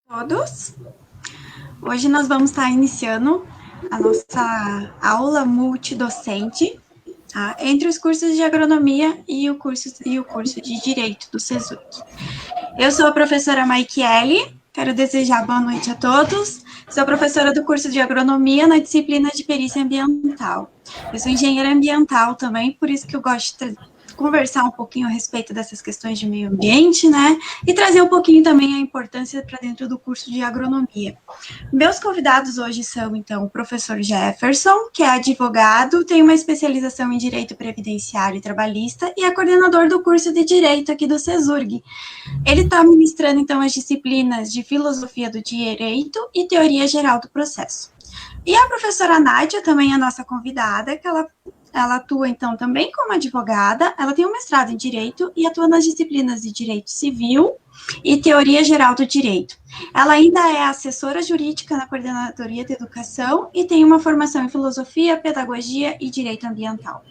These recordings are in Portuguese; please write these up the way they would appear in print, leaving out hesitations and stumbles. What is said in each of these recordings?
Todos. Hoje nós vamos estar iniciando a nossa aula multidocente, tá? Entre os cursos de agronomia e o curso de direito do CESUC. Eu sou a professora Maikiele, quero desejar boa noite a todos. Sou professora do curso de agronomia na disciplina de perícia ambiental. Eu sou engenheira ambiental também, por isso que eu gosto de conversar um pouquinho a respeito dessas questões de meio ambiente, né? E trazer um pouquinho também a importância para dentro do curso de agronomia. Meus convidados hoje são, então, o professor Jefferson, que é advogado, tem uma especialização em Direito Previdenciário e Trabalhista e é coordenador do curso de Direito aqui do CESURG. Ele está ministrando, então, as disciplinas de Filosofia do Direito e Teoria Geral do Processo. E a professora Nádia, também a nossa convidada, que ela atua, então, também como advogada, ela tem um mestrado em Direito e atua nas disciplinas de Direito Civil e Teoria Geral do Direito. Ela ainda é assessora jurídica na Coordenadoria de Educação e tem uma formação em Filosofia, Pedagogia e Direito Ambiental.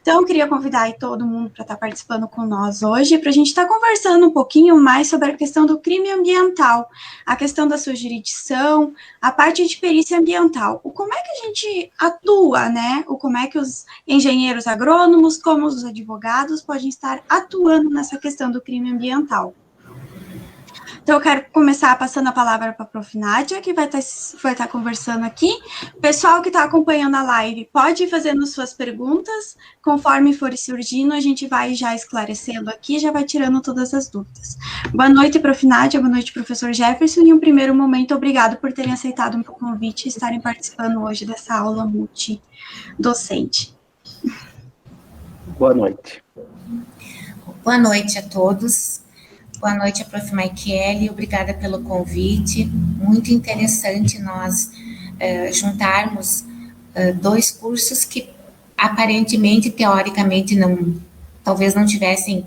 Então, eu queria convidar aí todo mundo para estar participando com nós hoje, para a gente estar conversando um pouquinho mais sobre a questão do crime ambiental, a questão da sua jurisdição, a parte de perícia ambiental, o como é que a gente atua, né? O como é que os engenheiros agrônomos, como os advogados, podem estar atuando nessa questão do crime ambiental. Então, eu quero começar passando a palavra para a Prof. Nádia, que vai estar conversando aqui. O pessoal que está acompanhando a live pode ir fazendo suas perguntas, conforme for surgindo, a gente vai já esclarecendo aqui, já vai tirando todas as dúvidas. Boa noite, Prof. Nádia, boa noite, professor Jefferson, e um primeiro momento, obrigado por terem aceitado o meu convite e estarem participando hoje dessa aula multidocente. Boa noite. Boa noite a todos. Boa noite, a Prof. Maikiele, obrigada pelo convite. Muito interessante nós juntarmos dois cursos que aparentemente, teoricamente, talvez não tivessem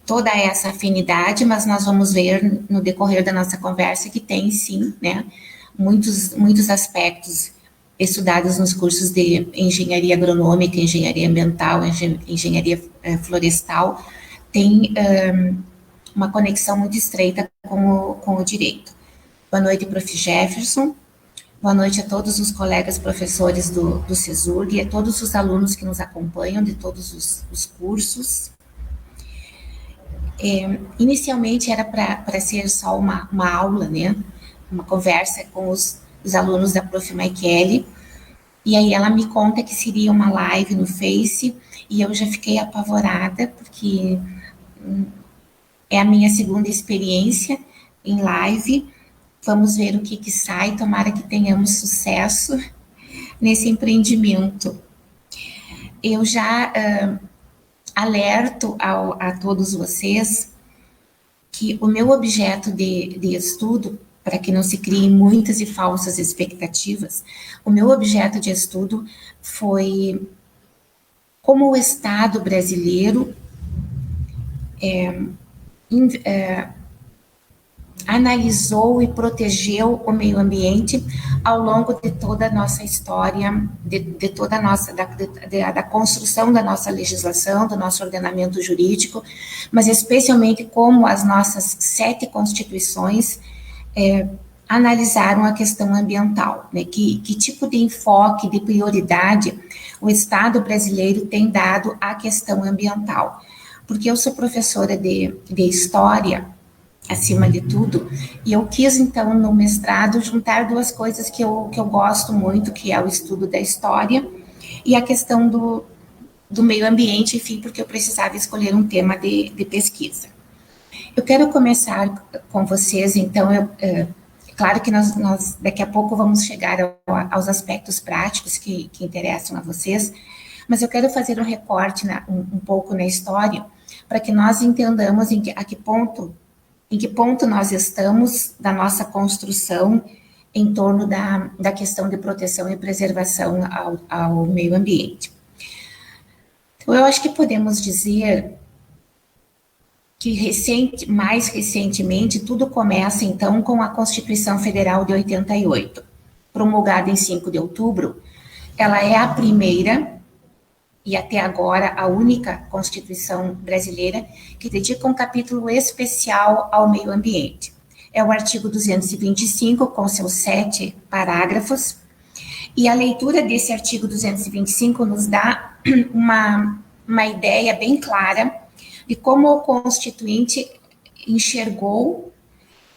toda essa afinidade, mas nós vamos ver no decorrer da nossa conversa que tem sim, né, muitos aspectos estudados nos cursos de engenharia agronômica, engenharia ambiental, engenharia florestal, tem uma conexão muito estreita com o direito. Boa noite, Prof. Jefferson. Boa noite a todos os colegas professores do CESURG e a todos os alunos que nos acompanham de todos os cursos. Inicialmente era para ser só uma aula, né? Uma conversa com os alunos da Prof. Maikiele, e aí ela me conta que seria uma live no Face, e eu já fiquei apavorada, porque é a minha segunda experiência em live. Vamos ver o que sai, tomara que tenhamos sucesso nesse empreendimento. Eu já alerto a todos vocês que o meu objeto de estudo, para que não se criem muitas e falsas expectativas, o meu objeto de estudo foi como o Estado brasileiro analisou e protegeu o meio ambiente ao longo de toda a nossa história, de toda a nossa, da construção da nossa legislação, do nosso ordenamento jurídico, mas especialmente como as nossas 7 constituições analisaram a questão ambiental, né? Que tipo de enfoque, de prioridade o Estado brasileiro tem dado à questão ambiental. Porque eu sou professora de História, acima de tudo, e eu quis, então, no mestrado, juntar duas coisas que eu gosto muito, que é o estudo da história e a questão do meio ambiente, enfim, porque eu precisava escolher um tema de pesquisa. Eu quero começar com vocês, então, claro que nós daqui a pouco vamos chegar aos aspectos práticos que interessam a vocês, mas eu quero fazer um recorte um pouco na história, para que nós entendamos em que ponto nós estamos da nossa construção em torno da questão de proteção e preservação ao meio ambiente. Então, eu acho que podemos dizer que mais recentemente tudo começa, então, com a Constituição Federal de 88, promulgada em 5 de outubro. Ela é a primeira e até agora a única Constituição brasileira que dedica um capítulo especial ao meio ambiente. é o artigo 225, com seus 7 parágrafos, e a leitura desse artigo 225 nos dá uma ideia bem clara de como o Constituinte enxergou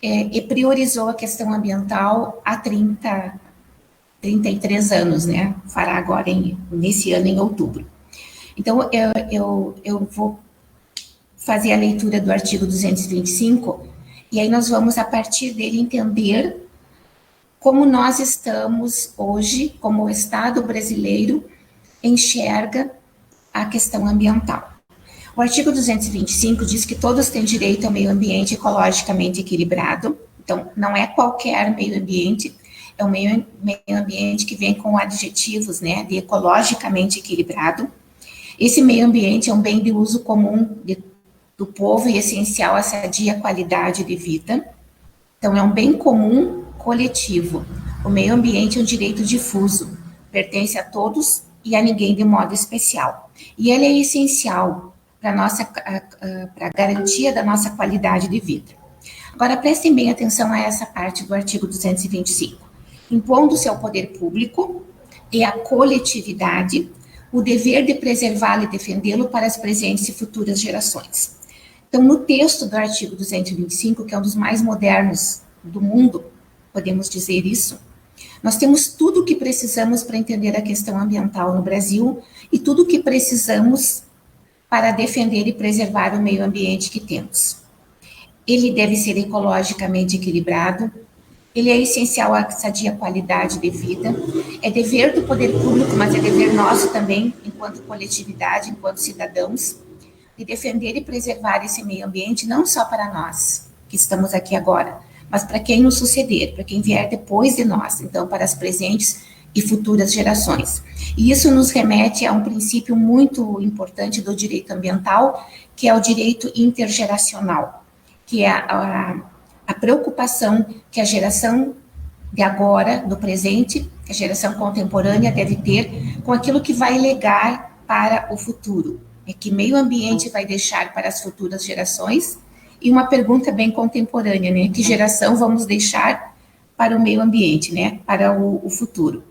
e priorizou a questão ambiental há 33 anos, né? Fará agora nesse ano, em outubro. Então, eu vou fazer a leitura do artigo 225, e aí nós vamos, a partir dele, entender como nós estamos hoje, como o Estado brasileiro enxerga a questão ambiental. O artigo 225 diz que todos têm direito ao meio ambiente ecologicamente equilibrado. Então, não é qualquer meio ambiente, é um meio ambiente que vem com adjetivos, né, de ecologicamente equilibrado. Esse meio ambiente é um bem de uso comum do povo e essencial à sadia qualidade de vida. Então, é um bem comum coletivo. O meio ambiente é um direito difuso, pertence a todos e a ninguém de modo especial. E ele é essencial para a garantia da nossa qualidade de vida. Agora, prestem bem atenção a essa parte do artigo 225. Impondo-se ao poder público e à coletividade o dever de preservá-lo e defendê-lo para as presentes e futuras gerações. Então, no texto do artigo 225, que é um dos mais modernos do mundo, podemos dizer isso, nós temos tudo o que precisamos para entender a questão ambiental no Brasil e tudo o que precisamos para defender e preservar o meio ambiente que temos. Ele deve ser ecologicamente equilibrado, ele é essencial à sadia qualidade de vida, é dever do poder público, mas é dever nosso também, enquanto coletividade, enquanto cidadãos, de defender e preservar esse meio ambiente, não só para nós, que estamos aqui agora, mas para quem nos suceder, para quem vier depois de nós, então para as presentes e futuras gerações. E isso nos remete a um princípio muito importante do direito ambiental, que é o direito intergeracional, que é a preocupação que a geração de agora, do presente, que a geração contemporânea deve ter com aquilo que vai legar para o futuro. É que meio ambiente vai deixar para as futuras gerações? E uma pergunta bem contemporânea, né? Que geração vamos deixar para o meio ambiente, né? Para o futuro.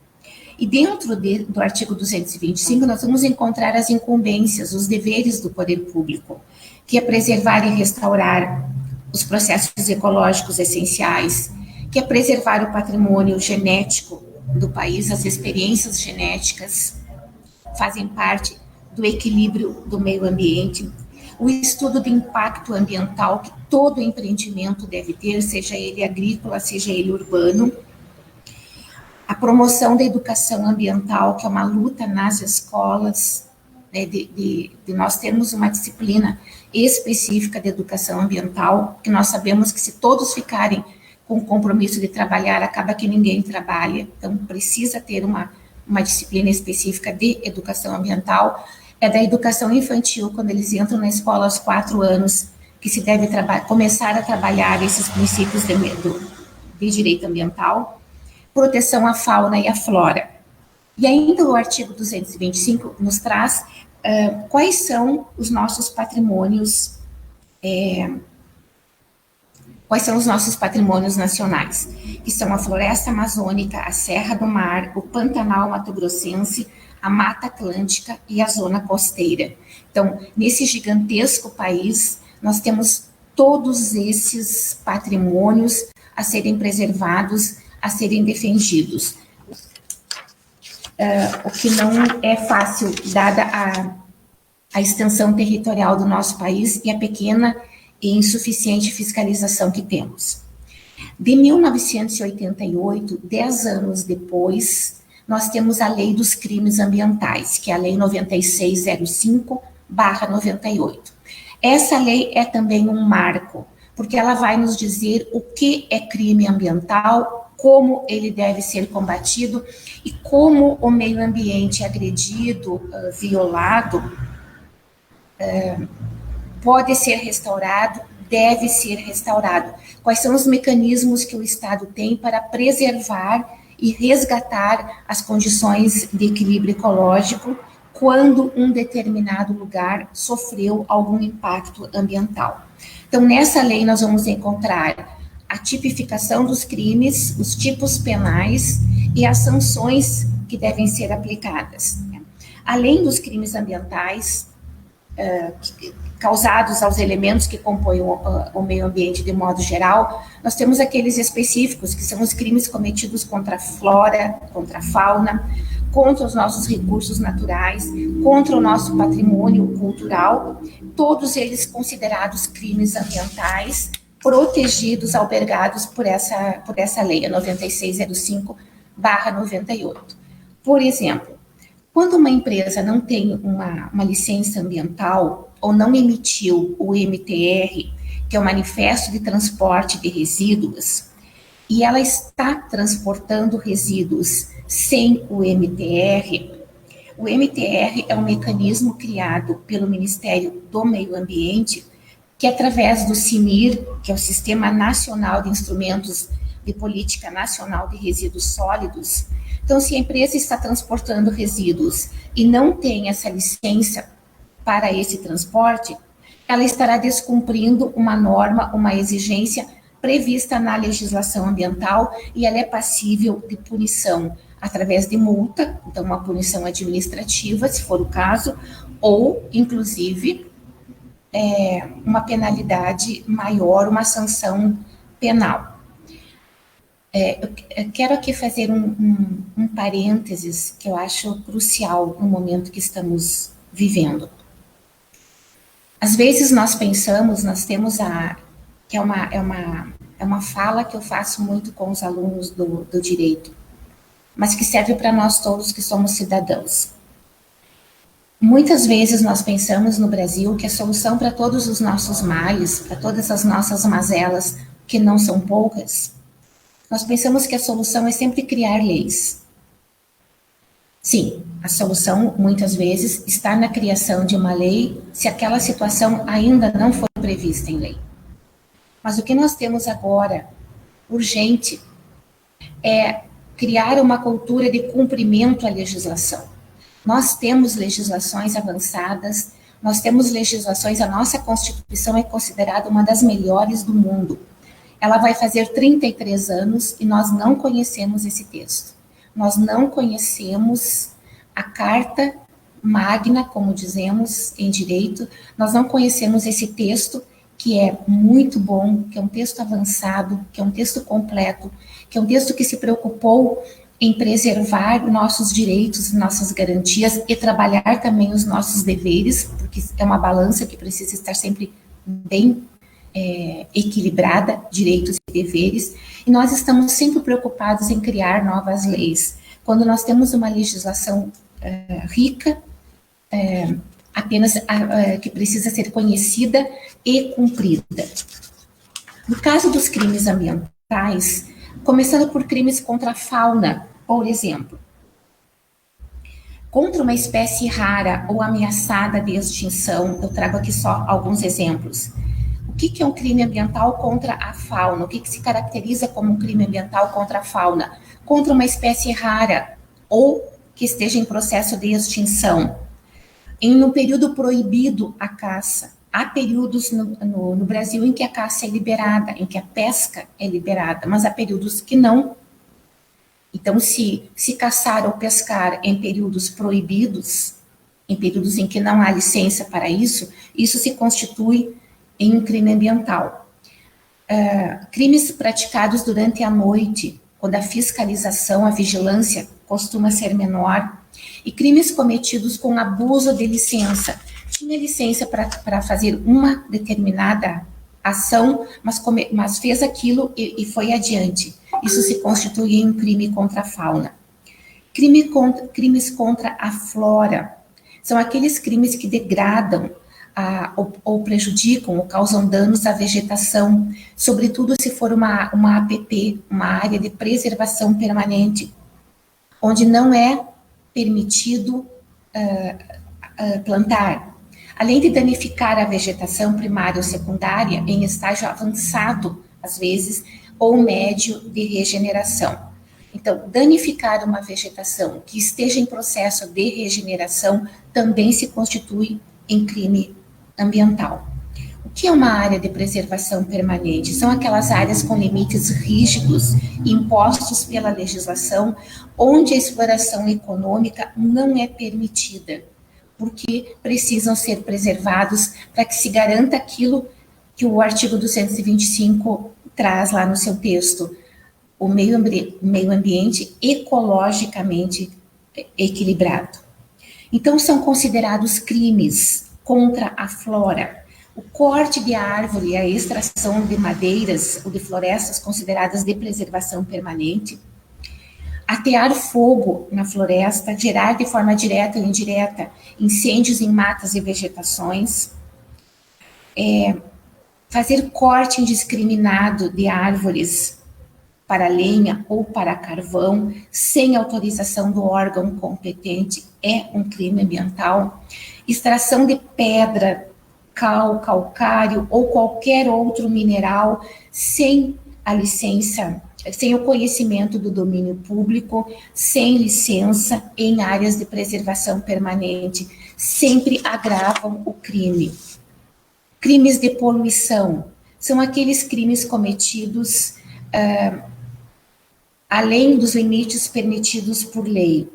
E dentro do artigo 225, nós vamos encontrar as incumbências, os deveres do poder público, que é preservar e restaurar os processos ecológicos essenciais, que é preservar o patrimônio genético do país, as experiências genéticas fazem parte do equilíbrio do meio ambiente, o estudo de impacto ambiental que todo empreendimento deve ter, seja ele agrícola, seja ele urbano, a promoção da educação ambiental, que é uma luta nas escolas, né, de nós termos uma disciplina específica de educação ambiental, que nós sabemos que se todos ficarem com o compromisso de trabalhar, acaba que ninguém trabalha, então precisa ter uma disciplina específica de educação ambiental, é da educação infantil, quando eles entram na escola aos 4 anos, que se deve começar a trabalhar esses princípios de direito ambiental, proteção à fauna e à flora. E ainda o artigo 225 nos traz quais são os nossos patrimônios, quais são os nossos patrimônios nacionais, que são a floresta amazônica, a Serra do Mar, o Pantanal mato-grossense, a Mata Atlântica e a zona costeira. Então, nesse gigantesco país, nós temos todos esses patrimônios a serem preservados, a serem defendidos. O que não é fácil, dada a extensão territorial do nosso país e a pequena e insuficiente fiscalização que temos. De 1988, 10 anos depois, nós temos a Lei dos Crimes Ambientais, que é a Lei 9605/98. Essa lei é também um marco, porque ela vai nos dizer o que é crime ambiental, como ele deve ser combatido e como o meio ambiente agredido, violado, pode ser restaurado, deve ser restaurado. Quais são os mecanismos que o Estado tem para preservar e resgatar as condições de equilíbrio ecológico quando um determinado lugar sofreu algum impacto ambiental. Então, nessa lei nós vamos encontrar a tipificação dos crimes, os tipos penais e as sanções que devem ser aplicadas. Além dos crimes ambientais, causados aos elementos que compõem o meio ambiente de modo geral, nós temos aqueles específicos, que são os crimes cometidos contra a flora, contra a fauna, contra os nossos recursos naturais, contra o nosso patrimônio cultural, todos eles considerados crimes ambientais, protegidos, albergados por essa lei, a 9605/98. Por exemplo, quando uma empresa não tem uma licença ambiental ou não emitiu o MTR, que é o Manifesto de Transporte de Resíduos, e ela está transportando resíduos sem o MTR é um mecanismo criado pelo Ministério do Meio Ambiente, que através do CINIR, que é o Sistema Nacional de Instrumentos de Política Nacional de Resíduos Sólidos. Então, se a empresa está transportando resíduos e não tem essa licença para esse transporte, ela estará descumprindo uma norma, uma exigência prevista na legislação ambiental e ela é passível de punição através de multa, então uma punição administrativa, se for o caso, ou, inclusive, uma penalidade maior, uma sanção penal. Eu quero aqui fazer um parênteses que eu acho crucial no momento que estamos vivendo. Às vezes nós pensamos, nós temos que é uma fala que eu faço muito com os alunos do direito, mas que serve para nós todos que somos cidadãos. Muitas vezes nós pensamos no Brasil que a solução para todos os nossos males, para todas as nossas mazelas, que não são poucas, nós pensamos que a solução é sempre criar leis. Sim, a solução, muitas vezes, está na criação de uma lei, se aquela situação ainda não foi prevista em lei. Mas o que nós temos agora, urgente, é criar uma cultura de cumprimento à legislação. Nós temos legislações avançadas, nós temos legislações, a nossa Constituição é considerada uma das melhores do mundo. Ela vai fazer 33 anos e nós não conhecemos esse texto. Nós não conhecemos a Carta Magna, como dizemos em direito, nós não conhecemos esse texto que é muito bom, que é um texto avançado, que é um texto completo, que é um texto que se preocupou em preservar nossos direitos, nossas garantias e trabalhar também os nossos deveres, porque é uma balança que precisa estar sempre bem equilibrada, direitos e deveres, e nós estamos sempre preocupados em criar novas leis. Quando nós temos uma legislação rica, apenas que precisa ser conhecida e cumprida. No caso dos crimes ambientais, começando por crimes contra a fauna, por exemplo, contra uma espécie rara ou ameaçada de extinção, eu trago aqui só alguns exemplos. O que é um crime ambiental contra a fauna? O que se caracteriza como um crime ambiental contra a fauna? Contra uma espécie rara ou que esteja em processo de extinção. Em um período proibido a caça. Há períodos no Brasil em que a caça é liberada, em que a pesca é liberada, mas há períodos que não. Então, se caçar ou pescar em períodos proibidos, em períodos em que não há licença para isso, isso se constitui em um crime ambiental. Crimes praticados durante a noite, quando a fiscalização, a vigilância costuma ser menor, e crimes cometidos com abuso de licença. Tinha licença para fazer uma determinada ação, mas fez aquilo e foi adiante. Isso se constitui em um crime contra a fauna. Crimes contra a flora. São aqueles crimes que degradam ou prejudicam ou causam danos à vegetação, sobretudo se for uma APP, uma área de preservação permanente, onde não é permitido plantar. Além de danificar a vegetação primária ou secundária em estágio avançado, às vezes, ou médio de regeneração. Então, danificar uma vegetação que esteja em processo de regeneração também se constitui em crime ambiental. que é uma área de preservação permanente? São aquelas áreas com limites rígidos impostos pela legislação, onde a exploração econômica não é permitida, porque precisam ser preservados para que se garanta aquilo que o artigo 225 traz lá no seu texto, o meio ambiente ecologicamente equilibrado. Então, são considerados crimes contra a flora. O corte de árvore e a extração de madeiras ou de florestas consideradas de preservação permanente, atear fogo na floresta, gerar de forma direta ou indireta incêndios em matas e vegetações, fazer corte indiscriminado de árvores para lenha ou para carvão, sem autorização do órgão competente, é um crime ambiental. Extração de pedra, cal, calcário ou qualquer outro mineral sem a licença, sem o conhecimento do domínio público, sem licença, em áreas de preservação permanente, sempre agravam o crime. Crimes de poluição são aqueles crimes cometidos além dos limites permitidos por lei.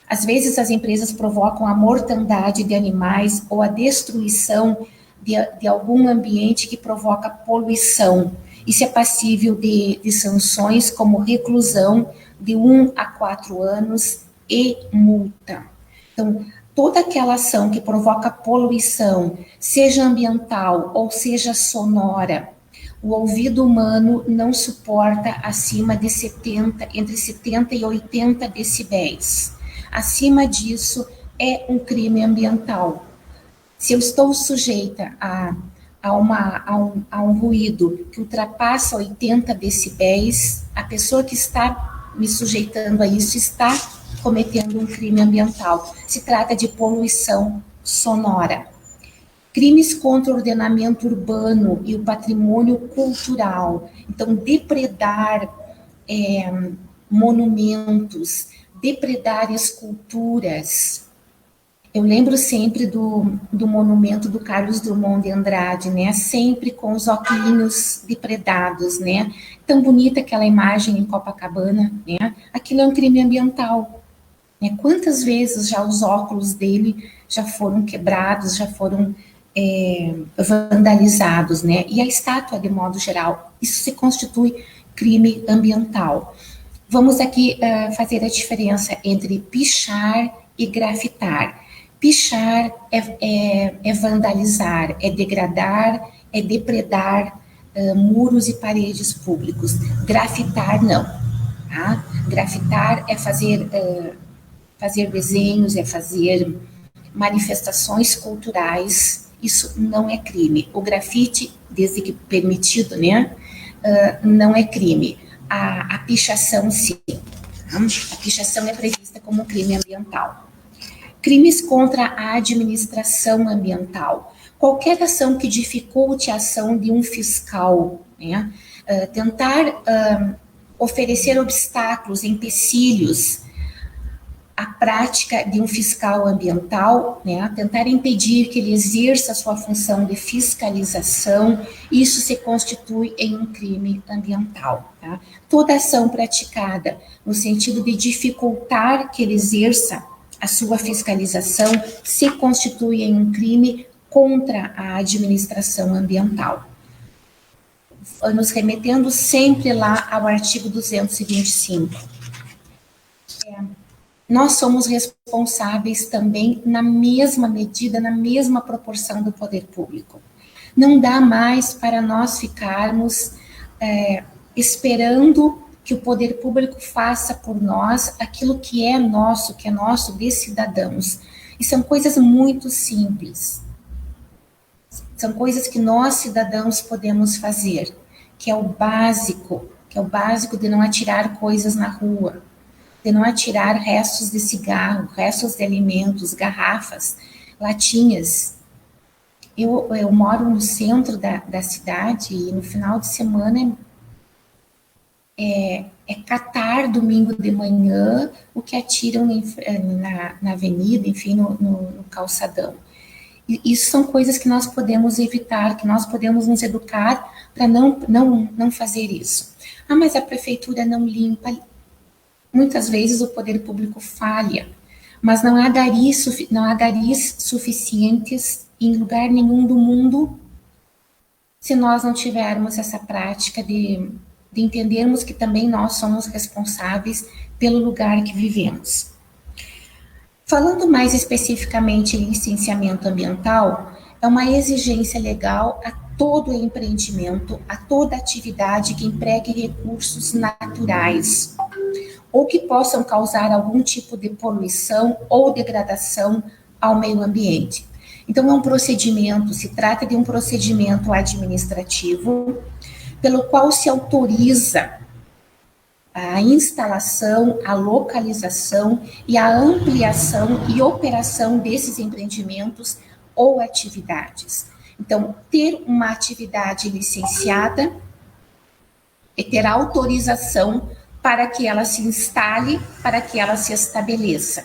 Às vezes, as empresas provocam a mortandade de animais ou a destruição de algum ambiente que provoca poluição. Isso é passível de sanções como reclusão de 1 a 4 anos e multa. Então, toda aquela ação que provoca poluição, seja ambiental ou seja sonora, o ouvido humano não suporta acima de entre 70 e 80 decibéis. Acima disso, é um crime ambiental. Se eu estou sujeita a um ruído que ultrapassa 80 decibéis, a pessoa que está me sujeitando a isso está cometendo um crime ambiental. Se trata de poluição sonora. Crimes contra o ordenamento urbano e o patrimônio cultural. Então, depredar monumentos, depredar esculturas. Eu lembro sempre do monumento do Carlos Drummond de Andrade, né? Sempre com os óculos depredados, né? Tão bonita aquela imagem em Copacabana, né? Aquilo é um crime ambiental. Né? Quantas vezes já os óculos dele já foram quebrados, já foram vandalizados, né? E a estátua, de modo geral, isso se constitui crime ambiental. Vamos aqui fazer a diferença entre pichar e grafitar. Pichar é vandalizar, é degradar, é depredar muros e paredes públicos. Grafitar, não. Tá? Grafitar é fazer desenhos, é fazer manifestações culturais. Isso não é crime. O grafite, desde que permitido, né, não é crime. A pichação, sim. A pichação é prevista como crime ambiental. Crimes contra a administração ambiental. Qualquer ação que dificulte a ação de um fiscal, né, tentar oferecer obstáculos, empecilhos a prática de um fiscal ambiental, né, tentar impedir que ele exerça a sua função de fiscalização, isso se constitui em um crime ambiental. Tá? Toda ação praticada no sentido de dificultar que ele exerça a sua fiscalização se constitui em um crime contra a administração ambiental. Nos remetendo sempre lá ao artigo 225. Nós somos responsáveis também na mesma medida, na mesma proporção do poder público. Não dá mais para nós ficarmos esperando que o poder público faça por nós aquilo que é nosso de cidadãos. E são coisas muito simples. São coisas que nós, cidadãos, podemos fazer, que é o básico de não atirar coisas na rua, de não atirar restos de cigarro, restos de alimentos, garrafas, latinhas. Eu moro no centro da cidade e no final de semana é catar domingo de manhã o que atiram na avenida, enfim, no calçadão. E isso são coisas que nós podemos evitar, que nós podemos nos educar para não fazer isso. Ah, mas a prefeitura não limpa. Muitas vezes o poder público falha, mas não há garis suficientes em lugar nenhum do mundo se nós não tivermos essa prática de entendermos que também nós somos responsáveis pelo lugar que vivemos. Falando mais especificamente em licenciamento ambiental, é uma exigência legal a todo empreendimento, a toda atividade que empregue recursos naturais ou que possam causar algum tipo de poluição ou degradação ao meio ambiente. Então, é um procedimento, se trata de um procedimento administrativo pelo qual se autoriza a instalação, a localização e a ampliação e operação desses empreendimentos ou atividades. Então, ter uma atividade licenciada é ter autorização para que ela se instale, para que ela se estabeleça.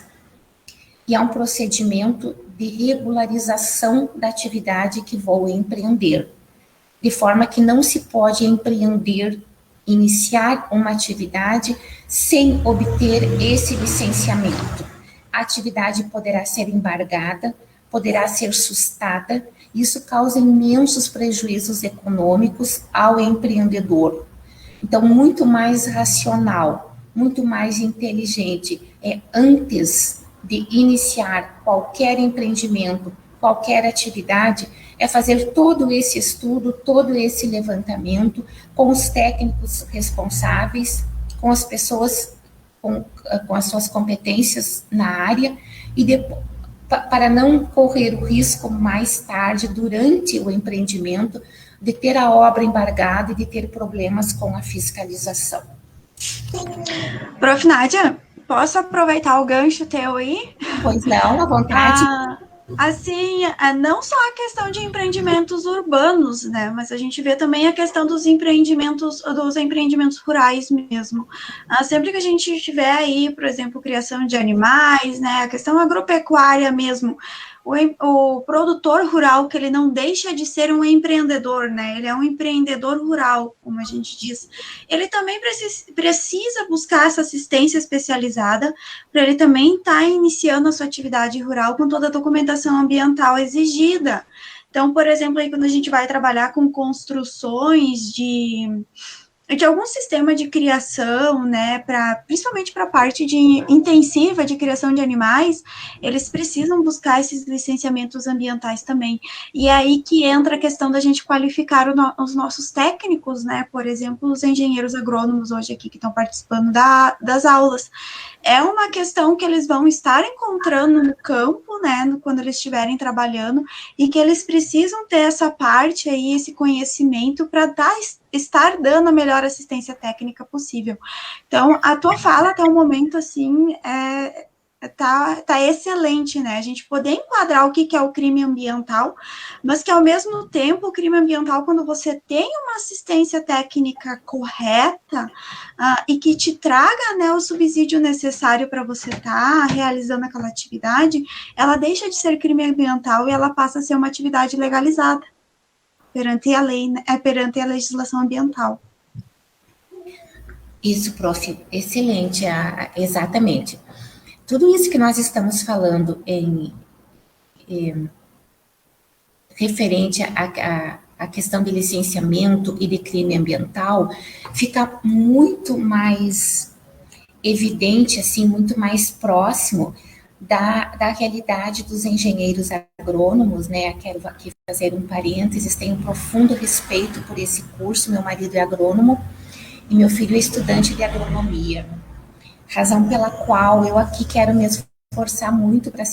E é um procedimento de regularização da atividade que vou empreender, de forma que não se pode empreender, iniciar uma atividade sem obter esse licenciamento. A atividade poderá ser embargada, poderá ser sustada, e isso causa imensos prejuízos econômicos ao empreendedor. Então, muito mais racional, muito mais inteligente é, antes de iniciar qualquer empreendimento, qualquer atividade, é fazer todo esse estudo, todo esse levantamento com os técnicos responsáveis, com as pessoas com as suas competências na área, e depois, para não correr o risco mais tarde, durante o empreendimento, de ter a obra embargada e de ter problemas com a fiscalização. Prof. Nádia, posso aproveitar o gancho teu aí? Pois não, à vontade. Assim, não só a questão de empreendimentos urbanos, né, mas a gente vê também a questão dos empreendimentos rurais mesmo. Sempre que a gente tiver aí, por exemplo, criação de animais, né, a questão agropecuária mesmo, o produtor rural, que ele não deixa de ser um empreendedor, né? Ele é um empreendedor rural, como a gente diz. Ele também precisa buscar essa assistência especializada para ele também estar iniciando a sua atividade rural com toda a documentação ambiental exigida. Então, por exemplo, aí quando a gente vai trabalhar com construções de algum sistema de criação, né, principalmente para a parte intensiva de criação de animais, eles precisam buscar esses licenciamentos ambientais também. E é aí que entra a questão da gente qualificar os nossos técnicos, né, por exemplo, os engenheiros agrônomos hoje aqui que estão participando das aulas. É uma questão que eles vão estar encontrando no campo, né, quando eles estiverem trabalhando, e que eles precisam ter essa parte aí, esse conhecimento para estar dando a melhor assistência técnica possível. Então, a tua fala até o momento, assim, tá excelente, né? A gente poder enquadrar o que é o crime ambiental, mas que, ao mesmo tempo, o crime ambiental, quando você tem uma assistência técnica correta e que te traga, né, o subsídio necessário para você estar realizando aquela atividade, ela deixa de ser crime ambiental e ela passa a ser uma atividade legalizada perante a lei, perante a legislação ambiental. Isso, prof, excelente, exatamente. Tudo isso que nós estamos falando referente à questão de licenciamento e de crime ambiental fica muito mais evidente, assim, muito mais próximo da realidade dos engenheiros agrônomos, né? Quero aqui fazer um parênteses, tenho um profundo respeito por esse curso, meu marido é agrônomo e meu filho é estudante de agronomia, razão pela qual eu aqui quero me esforçar muito para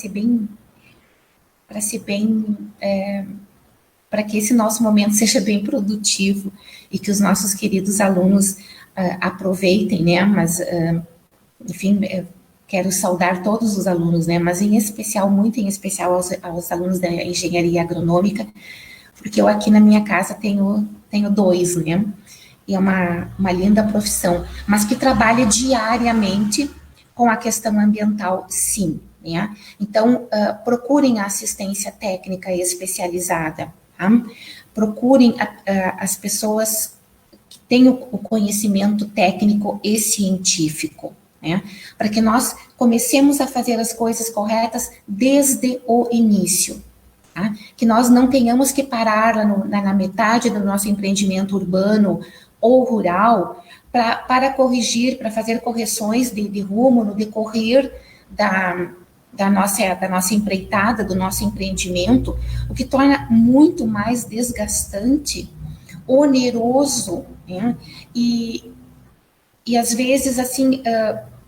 que esse nosso momento seja bem produtivo e que os nossos queridos alunos aproveitem, né? Mas, enfim, quero saudar todos os alunos, né? Mas muito em especial aos alunos da engenharia agronômica, porque eu aqui na minha casa tenho 2, né? E é uma linda profissão, mas que trabalha diariamente com a questão ambiental, sim. né? Então, procurem a assistência técnica especializada, tá? Procurem as pessoas que têm o conhecimento técnico e científico, né? Para que nós comecemos a fazer as coisas corretas desde o início, tá? Que nós não tenhamos que parar lá na metade do nosso empreendimento urbano ou rural para corrigir, para fazer correções de rumo no decorrer da nossa empreitada, do nosso empreendimento, o que torna muito mais desgastante, oneroso, né? E às vezes, assim,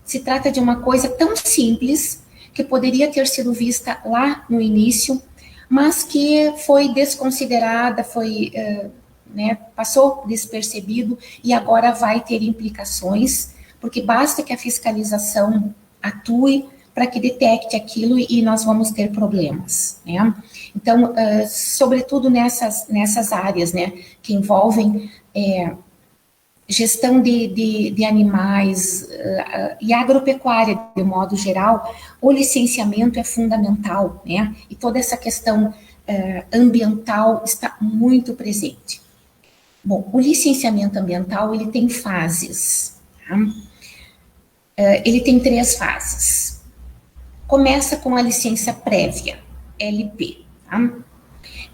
se trata de uma coisa tão simples que poderia ter sido vista lá no início, mas que foi desconsiderada, né, passou despercebido e agora vai ter implicações, porque basta que a fiscalização atue para que detecte aquilo e nós vamos ter problemas, né? Então, sobretudo nessas áreas, né, que envolvem gestão de animais e agropecuária, de modo geral, o licenciamento é fundamental, né? E toda essa questão ambiental está muito presente. Bom, o licenciamento ambiental, ele tem fases, tá? Ele tem 3 fases. Começa com a licença prévia, LP, tá?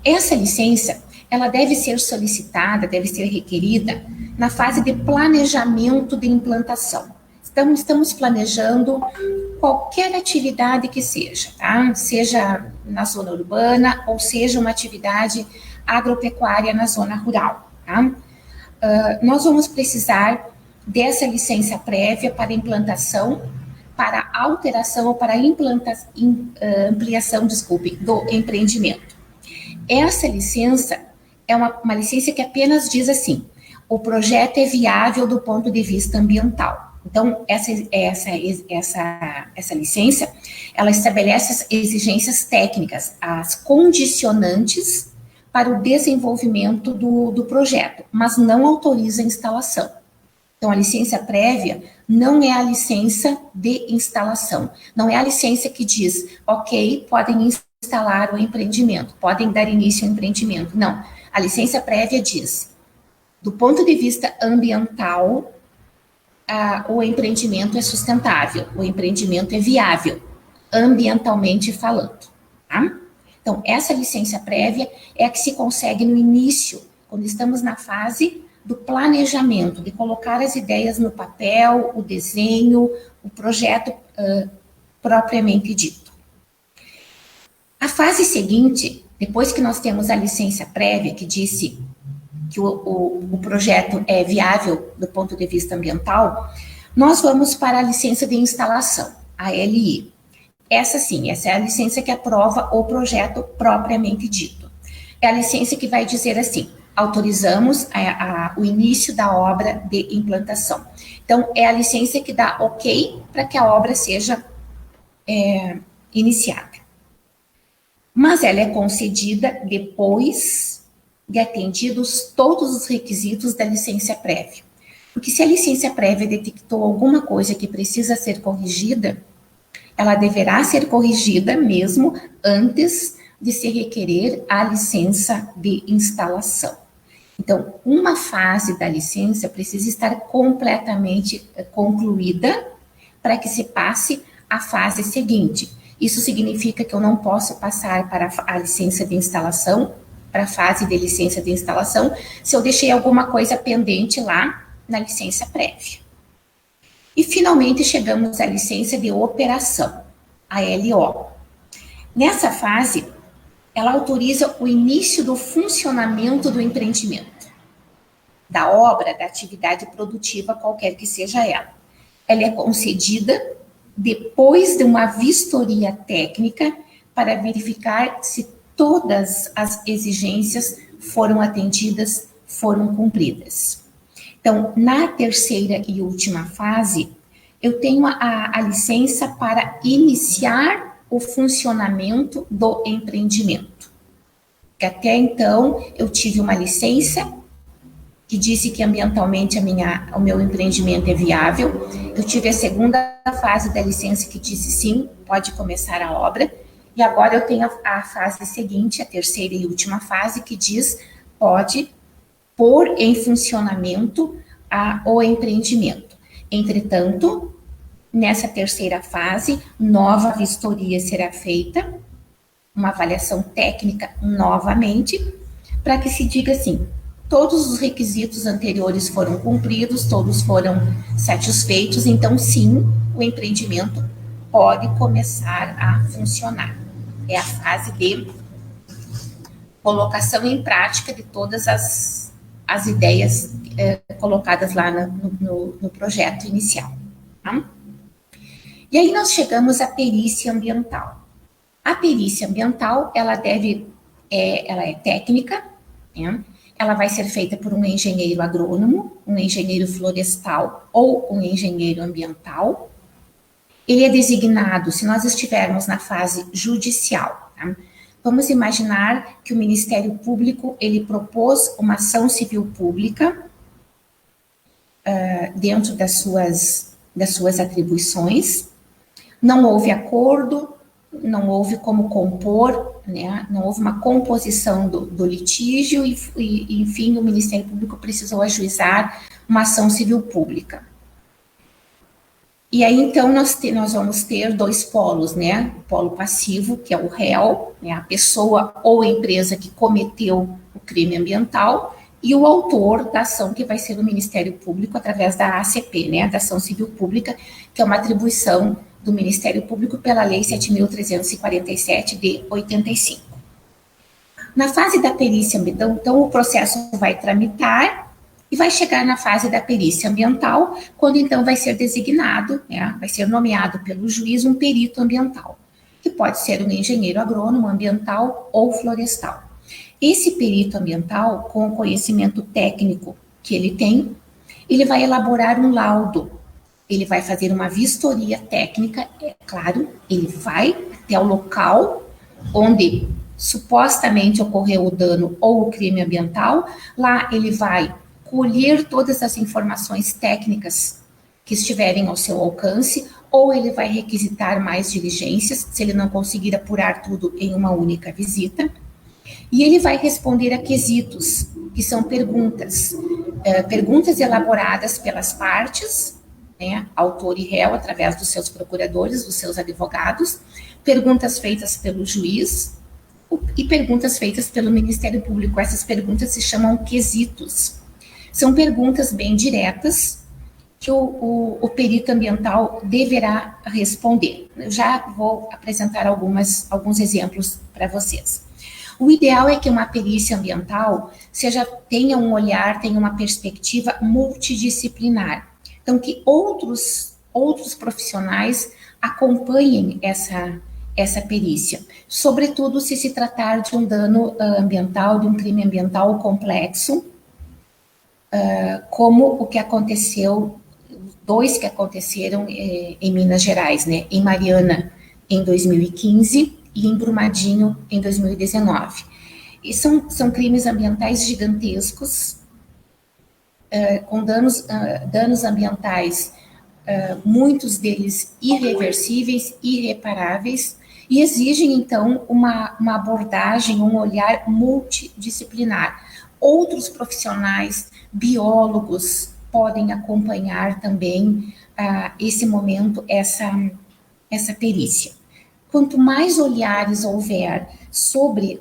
Essa licença, ela deve ser solicitada, deve ser requerida na fase de planejamento de implantação. Então, estamos planejando qualquer atividade que seja, tá? Seja na zona urbana ou seja uma atividade agropecuária na zona rural, tá? Nós vamos precisar dessa licença prévia para implantação, para alteração ou para ampliação, do empreendimento. Essa licença é uma licença que apenas diz assim: o projeto é viável do ponto de vista ambiental. Então, essa licença, ela estabelece as exigências técnicas, as condicionantes para o desenvolvimento do projeto, mas não autoriza a instalação. Então, a licença prévia não é a licença de instalação, não é a licença que diz, ok, podem instalar o empreendimento, podem dar início ao empreendimento. Não, a licença prévia diz, do ponto de vista ambiental, o empreendimento é sustentável, o empreendimento é viável, ambientalmente falando, tá? Então, essa licença prévia é a que se consegue no início, quando estamos na fase do planejamento, de colocar as ideias no papel, o desenho, o projeto propriamente dito. A fase seguinte, depois que nós temos a licença prévia, que disse que o projeto é viável do ponto de vista ambiental, nós vamos para a licença de instalação, a LI. Essa sim, essa é a licença que aprova o projeto propriamente dito. É a licença que vai dizer assim, autorizamos o início da obra de implantação. Então, é a licença que dá ok para que a obra seja iniciada. Mas ela é concedida depois de atendidos todos os requisitos da licença prévia. Porque se a licença prévia detectou alguma coisa que precisa ser corrigida, ela deverá ser corrigida mesmo antes de se requerer a licença de instalação. Então, uma fase da licença precisa estar completamente concluída para que se passe à fase seguinte. Isso significa que eu não posso passar para a licença de instalação, para a fase de licença de instalação, se eu deixei alguma coisa pendente lá na licença prévia. E, finalmente, chegamos à licença de operação, a LO. Nessa fase, ela autoriza o início do funcionamento do empreendimento, da obra, da atividade produtiva, qualquer que seja ela. Ela é concedida depois de uma vistoria técnica para verificar se todas as exigências foram atendidas, foram cumpridas. Então, na terceira e última fase, eu tenho a licença para iniciar o funcionamento do empreendimento. Que até então, eu tive uma licença que disse que ambientalmente o meu empreendimento é viável. Eu tive a segunda fase da licença que disse sim, pode começar a obra. E agora eu tenho a fase seguinte, a terceira e última fase, que diz pode pôr em funcionamento o empreendimento. Entretanto, nessa terceira fase, nova vistoria será feita, uma avaliação técnica novamente, para que se diga assim, todos os requisitos anteriores foram cumpridos, todos foram satisfeitos, então sim, o empreendimento pode começar a funcionar. É a fase de colocação em prática de todas as ideias colocadas lá no projeto inicial. Tá? E aí nós chegamos à perícia ambiental. A perícia ambiental, ela é técnica, né? Ela vai ser feita por um engenheiro agrônomo, um engenheiro florestal ou um engenheiro ambiental. Ele é designado, se nós estivermos na fase judicial, tá? Vamos imaginar que o Ministério Público, ele propôs uma ação civil pública dentro das suas atribuições, não houve acordo, não houve como compor, né? Não houve uma composição do litígio e, enfim, o Ministério Público precisou ajuizar uma ação civil pública. E aí, então, nós vamos ter dois polos, né? O polo passivo, que é o réu, né? A pessoa ou empresa que cometeu o crime ambiental, e o autor da ação, que vai ser o Ministério Público, através da ACP, né? Da Ação Civil Pública, que é uma atribuição do Ministério Público pela Lei 7.347 de 85. Na fase da perícia ambiental, então, o processo vai tramitar e vai chegar na fase da perícia ambiental, quando então vai ser designado, né, vai ser nomeado pelo juiz um perito ambiental, que pode ser um engenheiro agrônomo, ambiental ou florestal. Esse perito ambiental, com o conhecimento técnico que ele tem, ele vai elaborar um laudo. Ele vai fazer uma vistoria técnica, é claro, ele vai até o local onde supostamente ocorreu o dano ou o crime ambiental. Lá ele vai colher todas as informações técnicas que estiverem ao seu alcance, ou ele vai requisitar mais diligências, se ele não conseguir apurar tudo em uma única visita. E ele vai responder a quesitos, que são perguntas elaboradas pelas partes, né, autor e réu, através dos seus procuradores, dos seus advogados, perguntas feitas pelo juiz e perguntas feitas pelo Ministério Público. Essas perguntas se chamam quesitos. São perguntas bem diretas que o perito ambiental deverá responder. Eu já vou apresentar alguns exemplos para vocês. O ideal é que uma perícia ambiental tenha um olhar, tenha uma perspectiva multidisciplinar. Então, que outros profissionais acompanhem essa perícia, sobretudo se tratar de um dano ambiental, de um crime ambiental complexo, como o que aconteceu, dois que aconteceram em Minas Gerais, né, em Mariana, em 2015, e em Brumadinho, em 2019. E são crimes ambientais gigantescos, com danos ambientais, muitos deles irreversíveis, irreparáveis, e exigem, então, uma abordagem, um olhar multidisciplinar. Outros profissionais, biólogos, podem acompanhar também esse momento, essa perícia. Quanto mais olhares houver sobre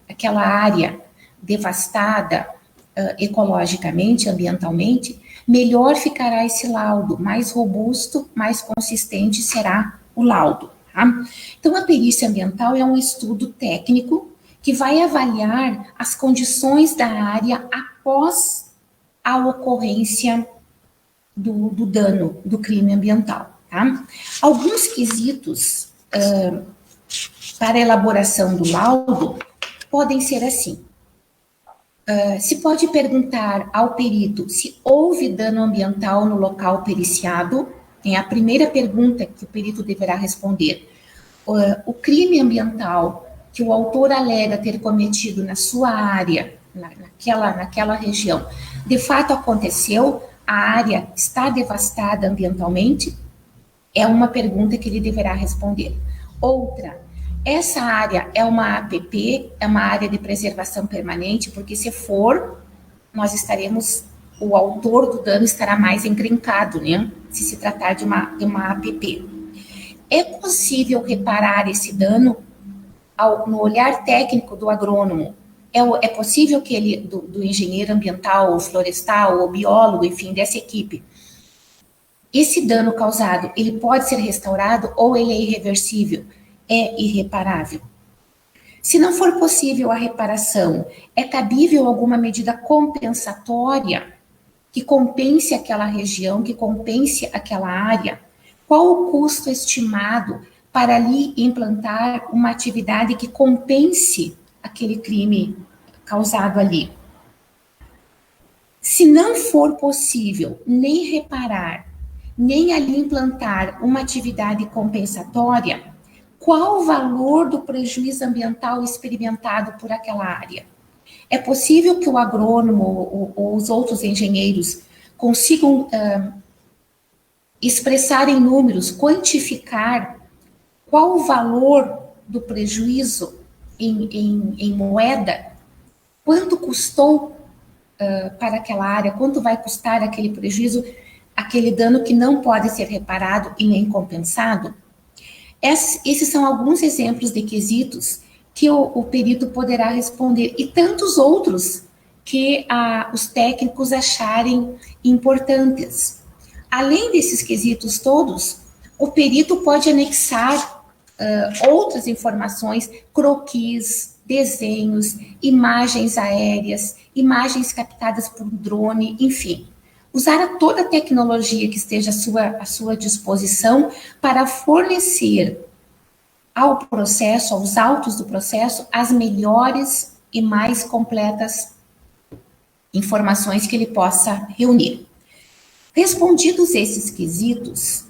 aquela área devastada ecologicamente, ambientalmente, melhor ficará esse laudo, mais robusto, mais consistente será o laudo. Tá? Então, a perícia ambiental é um estudo técnico que vai avaliar as condições da área após a ocorrência do dano, do crime ambiental. Tá? Alguns quesitos para a elaboração do laudo podem ser assim. Se pode perguntar ao perito se houve dano ambiental no local periciado. É a primeira pergunta que o perito deverá responder. O crime ambiental que o autor alega ter cometido na sua área, naquela região, de fato aconteceu, a área está devastada ambientalmente? É uma pergunta que ele deverá responder. Outra, essa área é uma APP, é uma área de preservação permanente, porque se for, nós estaremos, o autor do dano estará mais encrencado, né? Se se tratar de uma APP. É possível reparar esse dano no olhar técnico do agrônomo? É possível que ele, do engenheiro ambiental, ou florestal, ou biólogo, enfim, dessa equipe, esse dano causado, ele pode ser restaurado ou ele é irreversível? É irreparável? Se não for possível a reparação, é cabível alguma medida compensatória que compense aquela região, que compense aquela área? Qual o custo estimado para ali implantar uma atividade que compense aquele crime causado ali? Se não for possível nem reparar, nem ali implantar uma atividade compensatória, qual o valor do prejuízo ambiental experimentado por aquela área? É possível que o agrônomo ou os outros engenheiros consigam expressar em números, quantificar qual o valor do prejuízo em moeda, quanto custou para aquela área, quanto vai custar aquele prejuízo, aquele dano que não pode ser reparado e nem compensado? Esses são alguns exemplos de quesitos que o perito poderá responder, e tantos outros que os técnicos acharem importantes. Além desses quesitos todos, o perito pode anexar outras informações, croquis, desenhos, imagens aéreas, imagens captadas por drone, enfim. Usar toda a tecnologia que esteja à sua disposição para fornecer ao processo, aos autos do processo, as melhores e mais completas informações que ele possa reunir. Respondidos esses quesitos,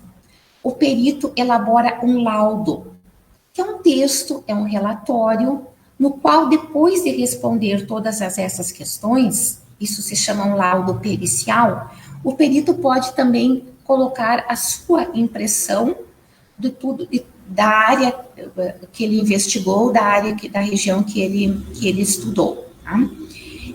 o perito elabora um laudo, que é um texto, é um relatório, no qual, depois de responder todas essas questões, isso se chama um laudo pericial, o perito pode também colocar a sua impressão de tudo, da área que ele investigou, da região que ele estudou. Tá?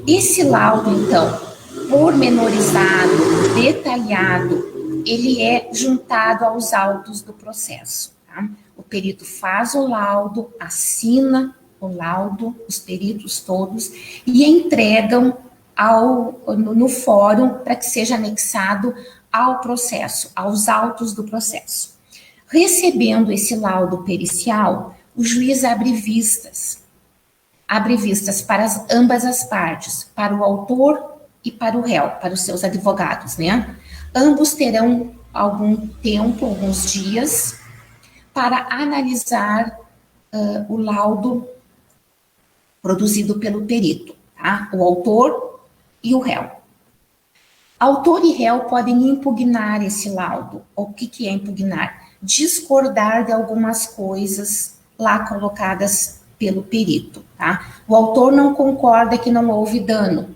Esse laudo, então, pormenorizado, detalhado, ele é juntado aos autos do processo. Tá? O perito faz o laudo, assina o laudo, os peritos todos, e entregam no fórum para que seja anexado ao processo, aos autos do processo. Recebendo esse laudo pericial, o juiz abre vistas para ambas as partes, para o autor e para o réu, para os seus advogados, né? Ambos terão algum tempo, alguns dias, para analisar o laudo produzido pelo perito, tá? O autor e o réu. Autor e réu podem impugnar esse laudo. O que é impugnar? Discordar de algumas coisas lá colocadas pelo perito, tá? O autor não concorda que não houve dano,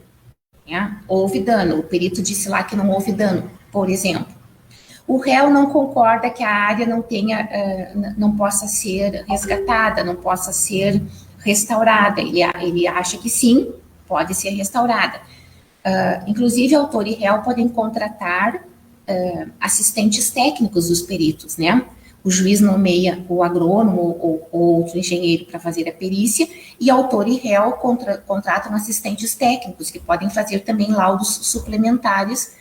né? Houve dano, o perito disse lá que não houve dano, por exemplo. O réu não concorda que a área não possa ser resgatada, não possa ser restaurada. Ele acha que sim, pode ser restaurada. Inclusive, autor e réu podem contratar assistentes técnicos dos peritos, né? O juiz nomeia o agrônomo ou outro engenheiro para fazer a perícia, e autor e réu contratam assistentes técnicos, que podem fazer também laudos suplementares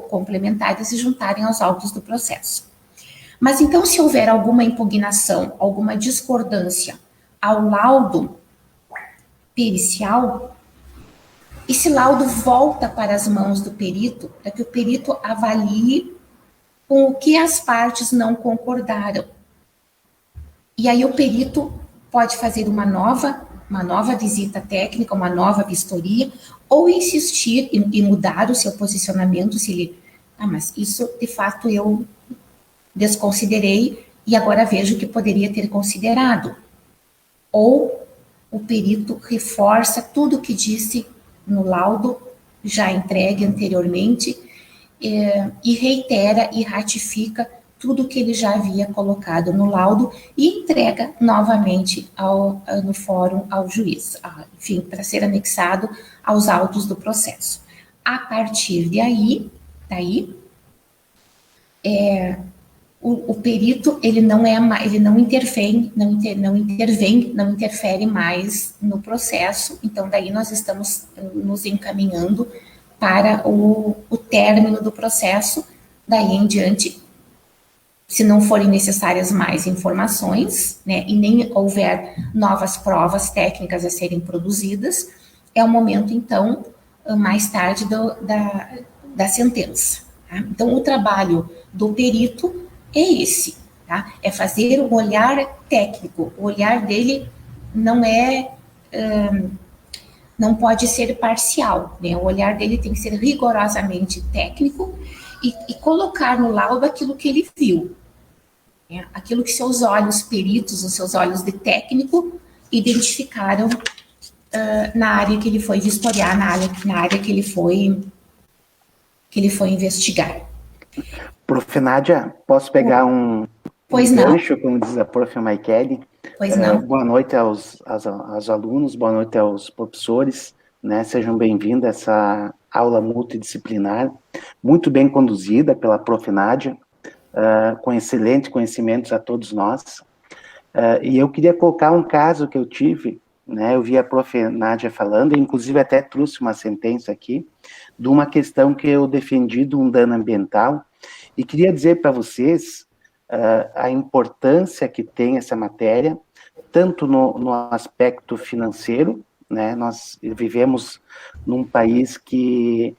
complementares e juntarem aos autos do processo. Mas então, se houver alguma impugnação, alguma discordância ao laudo pericial, esse laudo volta para as mãos do perito, para que o perito avalie com o que as partes não concordaram. E aí o perito pode fazer uma nova visita técnica, uma nova vistoria, ou insistir e mudar o seu posicionamento, se ele, mas isso de fato eu desconsiderei e agora vejo que poderia ter considerado. Ou o perito reforça tudo que disse no laudo já entregue anteriormente, e reitera e ratifica tudo que ele já havia colocado no laudo e entrega novamente no fórum ao juiz, enfim, para ser anexado aos autos do processo. A partir daí, o perito ele não interfere mais no processo. Então daí nós estamos nos encaminhando para o término do processo. Daí em diante, se não forem necessárias mais informações, né, e nem houver novas provas técnicas a serem produzidas, é o momento então mais tarde da sentença. Tá? Então o trabalho do perito é esse, tá? É fazer um olhar técnico. O olhar dele não pode ser parcial, né? O olhar dele tem que ser rigorosamente técnico e colocar no laudo aquilo que ele viu, né? Aquilo que seus olhos peritos, os seus olhos de técnico, identificaram na área que ele foi vistoriar, na área que ele foi investigar. Prof. Nádia, posso pegar um gancho, como diz a Prof. Maikele? Pois não. Boa noite aos alunos, boa noite aos professores, né? Sejam bem-vindos a essa aula multidisciplinar, muito bem conduzida pela Prof. Nádia, com excelentes conhecimentos a todos nós. E eu queria colocar um caso que eu tive, né? Eu vi a Prof. Nádia falando, inclusive até trouxe uma sentença aqui, de uma questão que eu defendi de um dano ambiental, e queria dizer para vocês a importância que tem essa matéria, tanto no aspecto financeiro, né? Nós vivemos num país que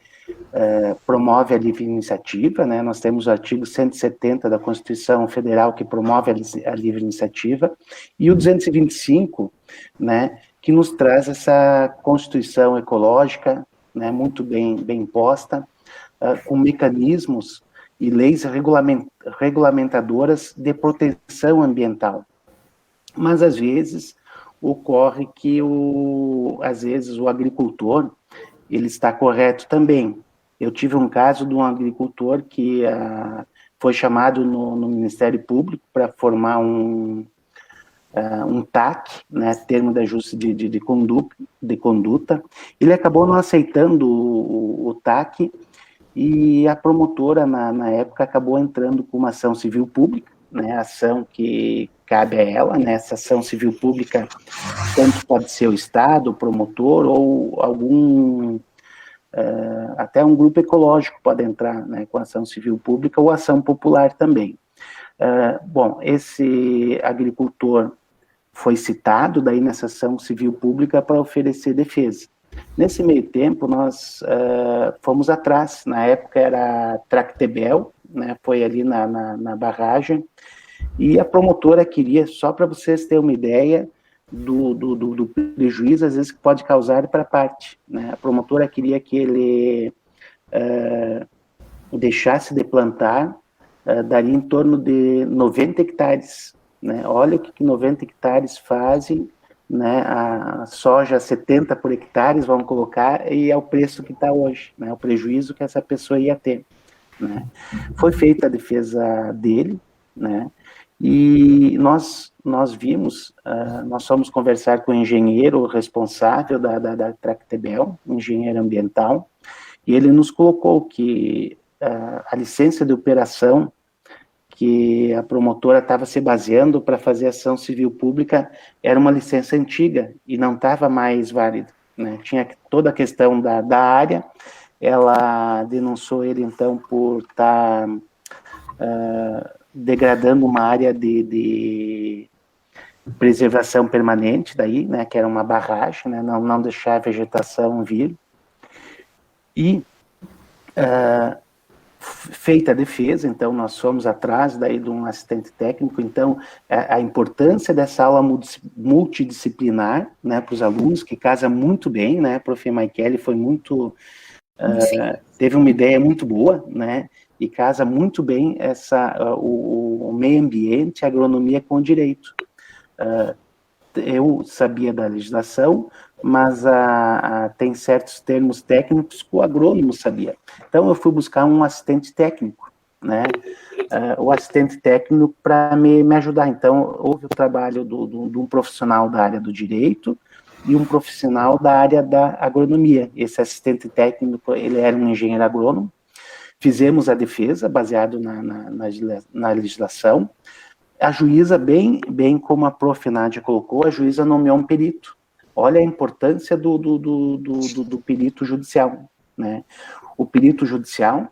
promove a livre iniciativa, né? Nós temos o artigo 170 da Constituição Federal que promove a livre iniciativa, e o 225, né, que nos traz essa Constituição ecológica, né, muito bem posta, com mecanismos e leis regulamentadoras de proteção ambiental. Mas, às vezes, ocorre que, às vezes, o agricultor, ele está correto também. Eu tive um caso de um agricultor que foi chamado no Ministério Público para formar um TAC, né, termo de ajuste de conduta. Ele acabou não aceitando o TAC, e a promotora, na época, acabou entrando com uma ação civil pública, né, ação que cabe a ela, né, essa ação civil pública, tanto pode ser o Estado, o promotor, ou até um grupo ecológico pode entrar, né, com ação civil pública, ou ação popular também. Bom, esse agricultor foi citado daí nessa ação civil pública para oferecer defesa. Nesse meio tempo, nós fomos atrás, na época era Tractebel, né, foi ali na barragem, e a promotora queria, só para vocês terem uma ideia do prejuízo, às vezes, que pode causar para a parte, né, a promotora queria que ele deixasse de plantar, daria em torno de 90 hectares, né, olha o que 90 hectares fazem, né, a soja 70 por hectares, vamos colocar, e é o preço que está hoje, né, o prejuízo que essa pessoa ia ter, né. Foi feita a defesa dele, né, e nós vimos, nós fomos conversar com o engenheiro responsável da Tractebel, engenheiro ambiental, e ele nos colocou que a licença de operação que a promotora estava se baseando para fazer ação civil pública era uma licença antiga e não estava mais válida, né? Tinha toda a questão da área, ela denunciou ele, então, por estar degradando uma área de preservação permanente, daí, né, que era uma barragem, né, não deixar a vegetação vir, e feita a defesa, então nós fomos atrás daí de um assistente técnico, então a importância dessa aula multidisciplinar, né, para os alunos, que casa muito bem, né, a Prof. Maikele foi muito, teve uma ideia muito boa, né, e casa muito bem o meio ambiente, a agronomia com o direito. eu sabia da legislação, mas tem certos termos técnicos que o agrônomo sabia. Então, eu fui buscar um assistente técnico, né? O assistente técnico para me ajudar. Então, houve o trabalho de um profissional da área do direito e um profissional da área da agronomia. Esse assistente técnico, ele era um engenheiro agrônomo. Fizemos a defesa, baseado na legislação. A juíza, bem como a prof. Nádia colocou, a juíza nomeou um perito. Olha a importância do perito judicial, né? O perito judicial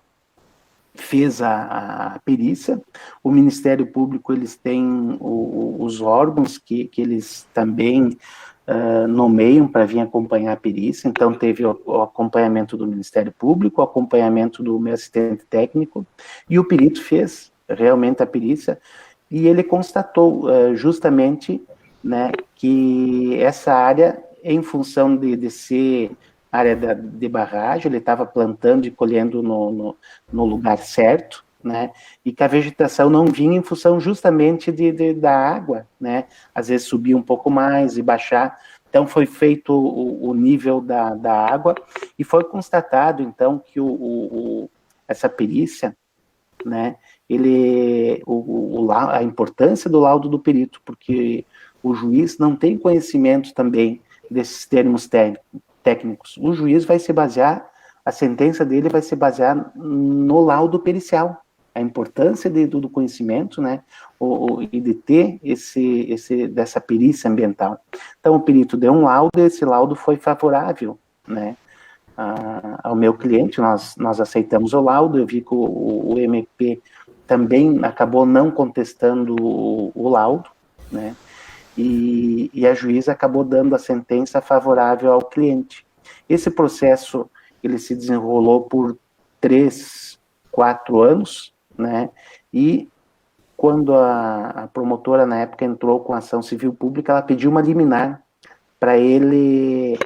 fez a perícia. O Ministério Público, eles têm os órgãos que eles também nomeiam para vir acompanhar a perícia. Então, teve o acompanhamento do Ministério Público, o acompanhamento do meu assistente técnico, e o perito fez realmente a perícia, e ele constatou justamente, né, que essa área, em função de ser área de barragem, ele estava plantando e colhendo no lugar certo, né, e que a vegetação não vinha em função justamente da água, né, às vezes subia um pouco mais e baixar. Então foi feito o nível da água, e foi constatado, então, que essa perícia, né, a importância do laudo do perito, porque o juiz não tem conhecimento também desses termos técnicos. O juiz vai se basear, a sentença dele vai se basear no laudo pericial, a importância do conhecimento, né, e de ter dessa perícia ambiental. Então, o perito deu um laudo, e esse laudo foi favorável, né, ao meu cliente. Nós aceitamos o laudo. Eu vi que o MP também acabou não contestando o laudo, né, e a juíza acabou dando a sentença favorável ao cliente. Esse processo, ele se desenrolou por 3, 4 anos, né, e quando a promotora, na época, entrou com a ação civil pública, ela pediu uma liminar para ele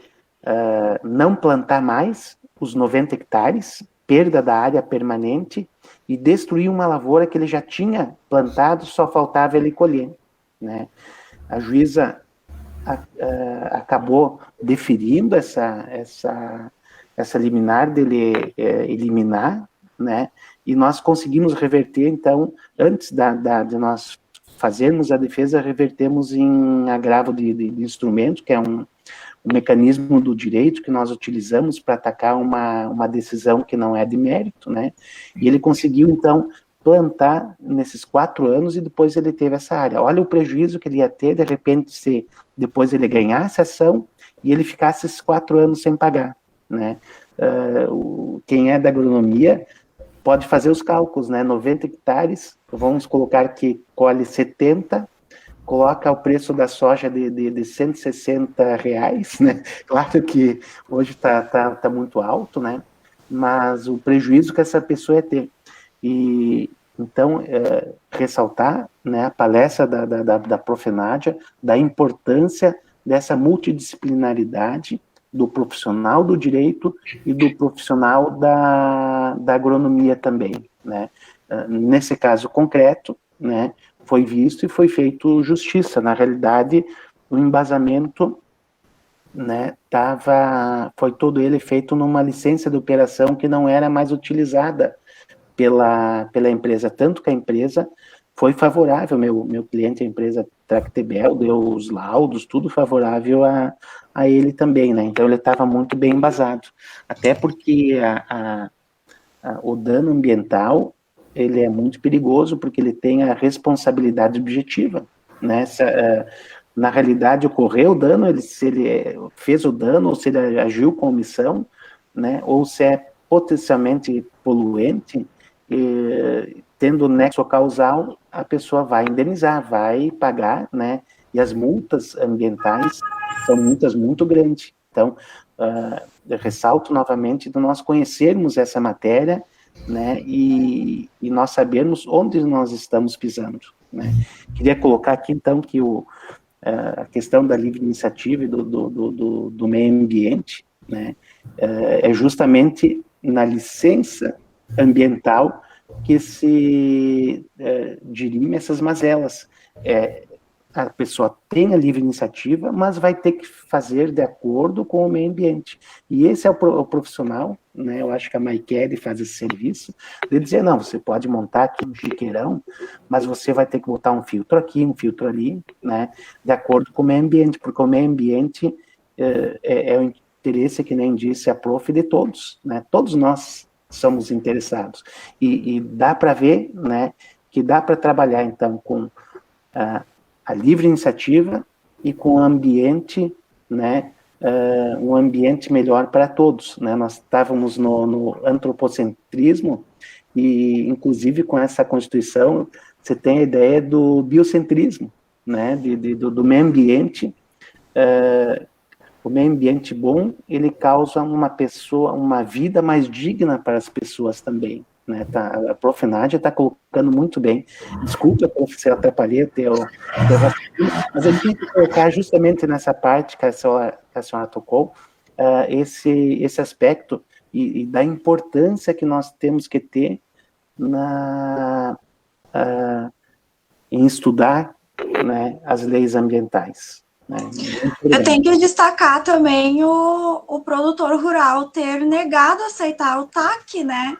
não plantar mais os 90 hectares, perda da área permanente, e destruir uma lavoura que ele já tinha plantado, só faltava ele colher, né. A juíza acabou deferindo essa liminar dele eliminar, né, e nós conseguimos reverter. Então, antes de nós fazermos a defesa, revertemos em agravo de instrumento, que é um mecanismo do direito que nós utilizamos para atacar uma decisão que não é de mérito, né, e ele conseguiu, então, plantar nesses 4 anos, e depois ele teve essa área. Olha o prejuízo que ele ia ter, de repente, se depois ele ganhasse a ação e ele ficasse esses 4 anos sem pagar, né. Quem é da agronomia pode fazer os cálculos, né, 90 hectares, vamos colocar que colhe 70, coloca o preço da soja de 160 reais, né, claro que hoje tá muito alto, né, mas o prejuízo que essa pessoa ia ter. E então, ressaltar, né, a palestra da prof. Nádia, da importância dessa multidisciplinaridade do profissional do direito e do profissional da agronomia também, né. Nesse caso concreto, né, foi visto e foi feito justiça. Na realidade, o embasamento, né, foi todo ele feito numa licença de operação que não era mais utilizada pela empresa, tanto que a empresa foi favorável. Meu cliente, a empresa Tractebel, deu os laudos, tudo favorável a ele também, né, então ele estava muito bem embasado, até porque o dano ambiental, ele é muito perigoso, porque ele tem a responsabilidade objetiva, né, na realidade ocorreu o dano, se ele fez o dano, ou se ele agiu com omissão, né, ou se é potencialmente poluente, tendo nexo causal, a pessoa vai indenizar, vai pagar, né, e as multas ambientais são multas muito grandes. Então, eu ressalto novamente de nós conhecermos essa matéria, né, e nós sabermos onde nós estamos pisando, né. Queria colocar aqui, então, que a questão da livre iniciativa e do meio ambiente, né, é justamente na licença ambiental que se dirime essas mazelas. a pessoa tem a livre iniciativa, mas vai ter que fazer de acordo com o meio ambiente. E esse é o profissional, né? Eu acho que a Maikele faz esse serviço, de dizer, não, você pode montar aqui um chiqueirão, mas você vai ter que botar um filtro aqui, um filtro ali, né? De acordo com o meio ambiente, porque o meio ambiente é o interesse, que nem disse a prof, de todos, né? Todos nós somos interessados. E dá para ver, né, que dá para trabalhar, então, com a livre iniciativa e com o ambiente, né, um ambiente melhor para todos, né? Nós estávamos no antropocentrismo e, inclusive, com essa Constituição, você tem a ideia do biocentrismo, né, do meio ambiente. O meio ambiente bom, ele causa uma vida mais digna para as pessoas também, né? A Prof. Nádia está colocando muito bem. Desculpa, prof, se eu atrapalhei o teu raciocínio, mas eu tinha que colocar justamente nessa parte que a senhora tocou, esse aspecto e da importância que nós temos que ter em estudar, né, as leis ambientais. Eu tenho que destacar também o produtor rural ter negado aceitar o TAC, né?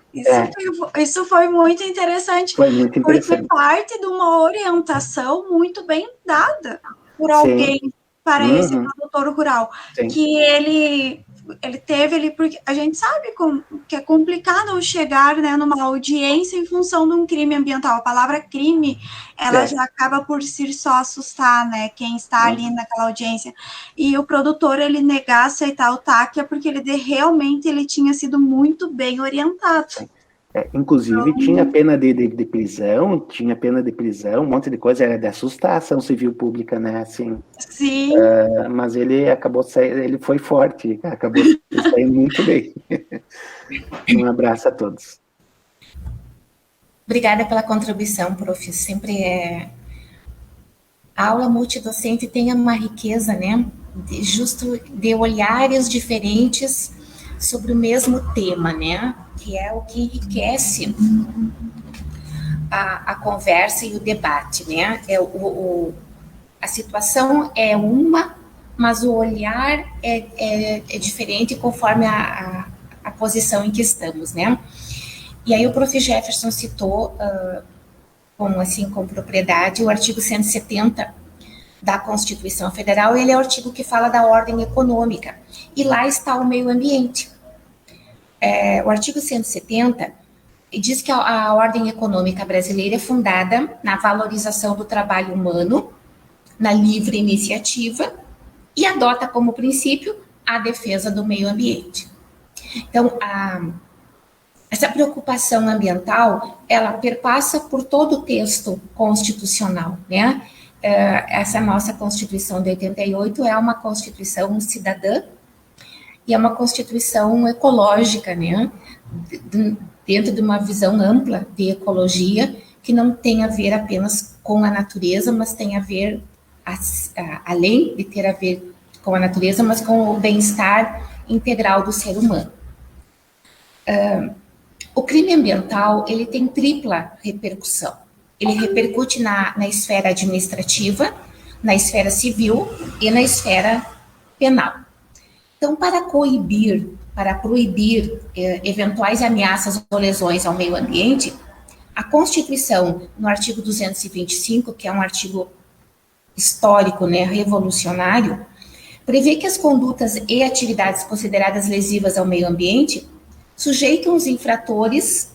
Isso foi muito interessante. Foi muito interessante. Porque parte de uma orientação muito bem dada por alguém para esse produtor rural. Sim. Que ele teve ali, porque a gente sabe que é complicado chegar, né, numa audiência em função de um crime ambiental. A palavra crime, ela já acaba por si só assustar, né, quem está ali naquela audiência. E o produtor, ele negar aceitar o TAC é porque realmente ele tinha sido muito bem orientado. Sim. Inclusive, tinha pena de prisão, um monte de coisa, era de assustar a ação civil pública, né, assim. Sim. Mas ele acabou saindo, ele foi forte, acabou saindo muito bem. Um abraço a todos. Obrigada pela contribuição, prof. Sempre a aula multidocente tem uma riqueza, né, de olhares diferentes sobre o mesmo tema, né, que é o que enriquece a conversa e o debate, né? A situação é uma, mas o olhar é diferente conforme a posição em que estamos, né? E aí o prof. Jefferson citou, com propriedade, o artigo 170 da Constituição Federal, ele é o artigo que fala da ordem econômica, e lá está o meio ambiente. O artigo 170 diz que a ordem econômica brasileira é fundada na valorização do trabalho humano, na livre iniciativa, e adota como princípio a defesa do meio ambiente. Então, essa preocupação ambiental, ela perpassa por todo o texto constitucional, né? Essa nossa Constituição de 88 é uma Constituição cidadã, e é uma Constituição ecológica, né? Dentro de uma visão ampla de ecologia, que não tem a ver apenas com a natureza, mas tem a ver, além de ter a ver com a natureza, mas com o bem-estar integral do ser humano. O crime ambiental, ele tem tripla repercussão. Ele repercute na esfera administrativa, na esfera civil e na esfera penal. Então, para proibir eventuais ameaças ou lesões ao meio ambiente, a Constituição, no artigo 225, que é um artigo histórico, né, revolucionário, prevê que as condutas e atividades consideradas lesivas ao meio ambiente sujeitam os infratores,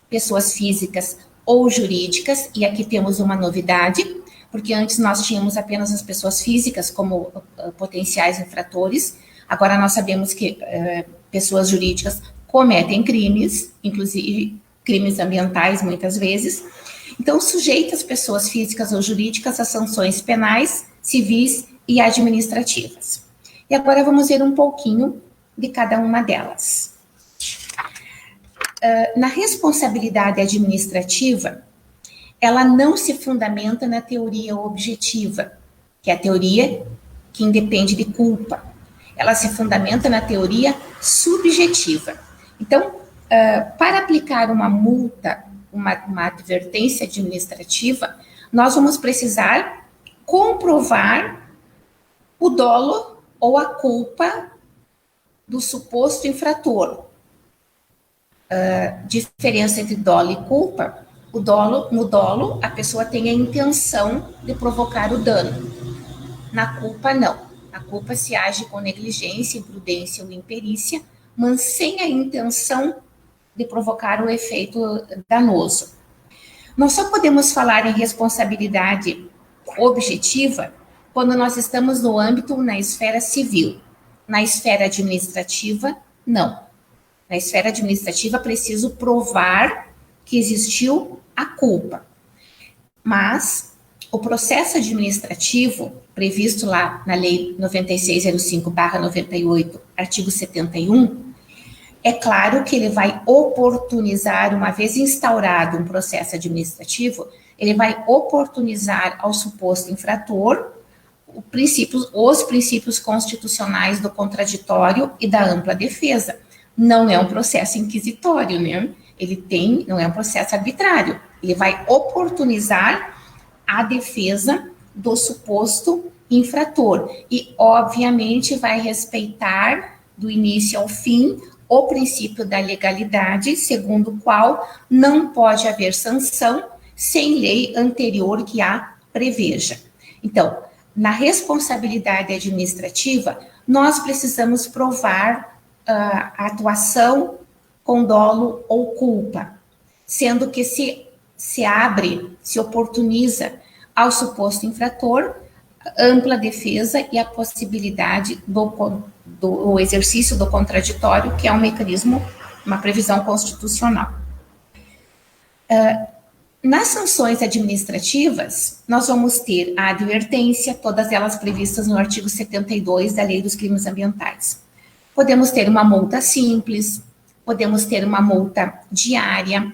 pessoas físicas ou jurídicas, e aqui temos uma novidade, porque antes nós tínhamos apenas as pessoas físicas como potenciais infratores, agora nós sabemos que pessoas jurídicas cometem crimes, inclusive crimes ambientais muitas vezes, então sujeita as pessoas físicas ou jurídicas a sanções penais, civis e administrativas. E agora vamos ver um pouquinho de cada uma delas. Na responsabilidade administrativa, ela não se fundamenta na teoria objetiva, que é a teoria que independe de culpa. Ela se fundamenta na teoria subjetiva. Então, para aplicar uma multa, uma advertência administrativa, nós vamos precisar comprovar o dolo ou a culpa do suposto infrator. Diferença entre dolo e culpa: no dolo, a pessoa tem a intenção de provocar o dano. Na culpa, não. Na culpa se age com negligência, imprudência ou imperícia, mas sem a intenção de provocar o efeito danoso. Nós só podemos falar em responsabilidade objetiva quando nós estamos no âmbito, na esfera civil. Na esfera administrativa, não. Na esfera administrativa, preciso provar que existiu a culpa. Mas o processo administrativo, previsto lá na Lei 9605/98, artigo 71, é claro que ele vai oportunizar, uma vez instaurado um processo administrativo, ele vai oportunizar ao suposto infrator os princípios constitucionais do contraditório e da ampla defesa. Não é um processo inquisitório, né? Não é um processo arbitrário. Ele vai oportunizar a defesa do suposto infrator e, obviamente, vai respeitar do início ao fim o princípio da legalidade, segundo o qual não pode haver sanção sem lei anterior que a preveja. Então, na responsabilidade administrativa, nós precisamos provar a atuação com dolo ou culpa, sendo que se oportuniza ao suposto infrator ampla defesa e a possibilidade do exercício do contraditório, que é um mecanismo, uma previsão constitucional. Nas sanções administrativas, nós vamos ter a advertência, todas elas previstas no artigo 72 da Lei dos Crimes Ambientais. Podemos ter uma multa simples, podemos ter uma multa diária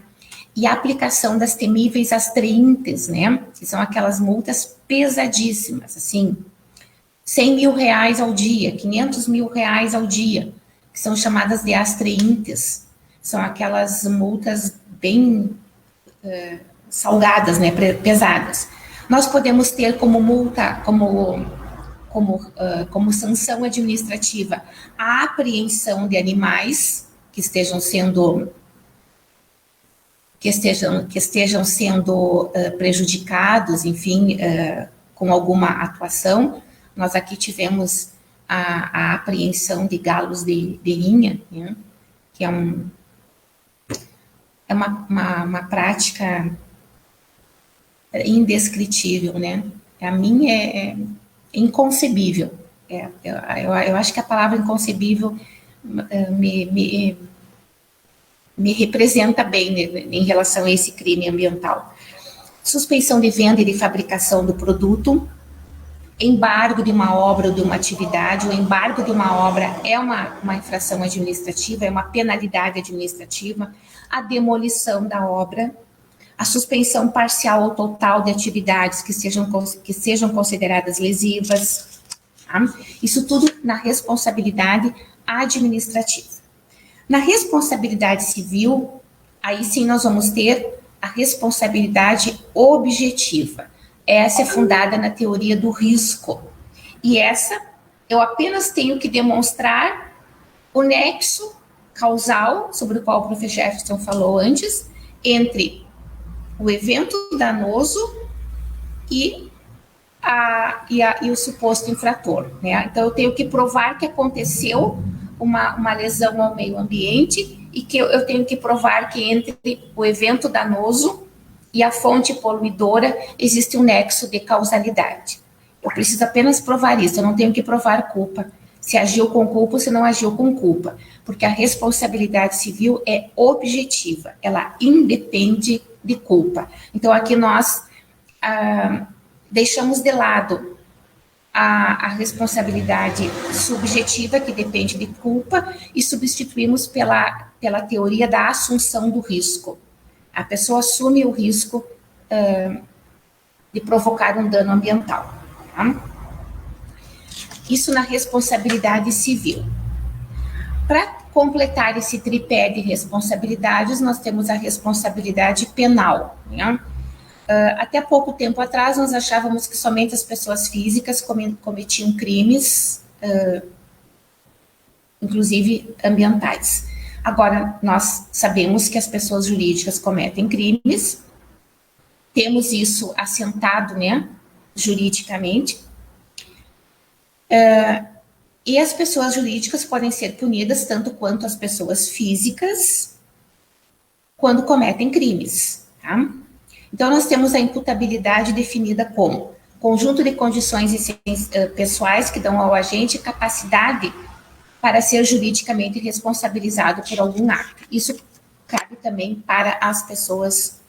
e a aplicação das temíveis astreintes, né? Que são aquelas multas pesadíssimas, assim, 100 mil reais ao dia, 500 mil reais ao dia, que são chamadas de astreintes. São aquelas multas bem salgadas, né? Pesadas. Nós podemos ter como multa, como sanção administrativa, a apreensão de animais que estejam sendo prejudicados, enfim, com alguma atuação. Nós aqui tivemos a apreensão de galos de linha, né, que é uma prática indescritível, né? A mim é inconcebível. Eu acho que a palavra inconcebível me representa bem, né, em relação a esse crime ambiental. Suspeição de venda e de fabricação do produto, embargo de uma obra ou de uma atividade. O embargo de uma obra é uma infração administrativa, é uma penalidade administrativa. A demolição da obra, a suspensão parcial ou total de atividades que sejam consideradas lesivas. Tá? Isso tudo na responsabilidade administrativa. Na responsabilidade civil, aí sim nós vamos ter a responsabilidade objetiva. Essa é fundada na teoria do risco. E essa, eu apenas tenho que demonstrar o nexo causal, sobre o qual o professor Jefferson falou antes, entre o evento danoso e o suposto infrator, né? Então, eu tenho que provar que aconteceu uma lesão ao meio ambiente e que eu tenho que provar que entre o evento danoso e a fonte poluidora existe um nexo de causalidade. Eu preciso apenas provar isso, eu não tenho que provar culpa. Se agiu com culpa ou se não agiu com culpa. Porque a responsabilidade civil é objetiva, ela independe de culpa. Então, aqui nós deixamos de lado a responsabilidade subjetiva, que depende de culpa, e substituímos pela teoria da assunção do risco. A pessoa assume o risco de provocar um dano ambiental. Tá? Isso na responsabilidade civil. Para completar esse tripé de responsabilidades, nós temos a responsabilidade penal. Né? Até pouco tempo atrás, nós achávamos que somente as pessoas físicas cometiam crimes, inclusive ambientais. Agora, nós sabemos que as pessoas jurídicas cometem crimes, temos isso assentado, né, juridicamente, e as pessoas jurídicas podem ser punidas tanto quanto as pessoas físicas quando cometem crimes, tá? Então, nós temos a imputabilidade definida como conjunto de condições pessoais que dão ao agente capacidade para ser juridicamente responsabilizado por algum ato. Isso cabe também para as pessoas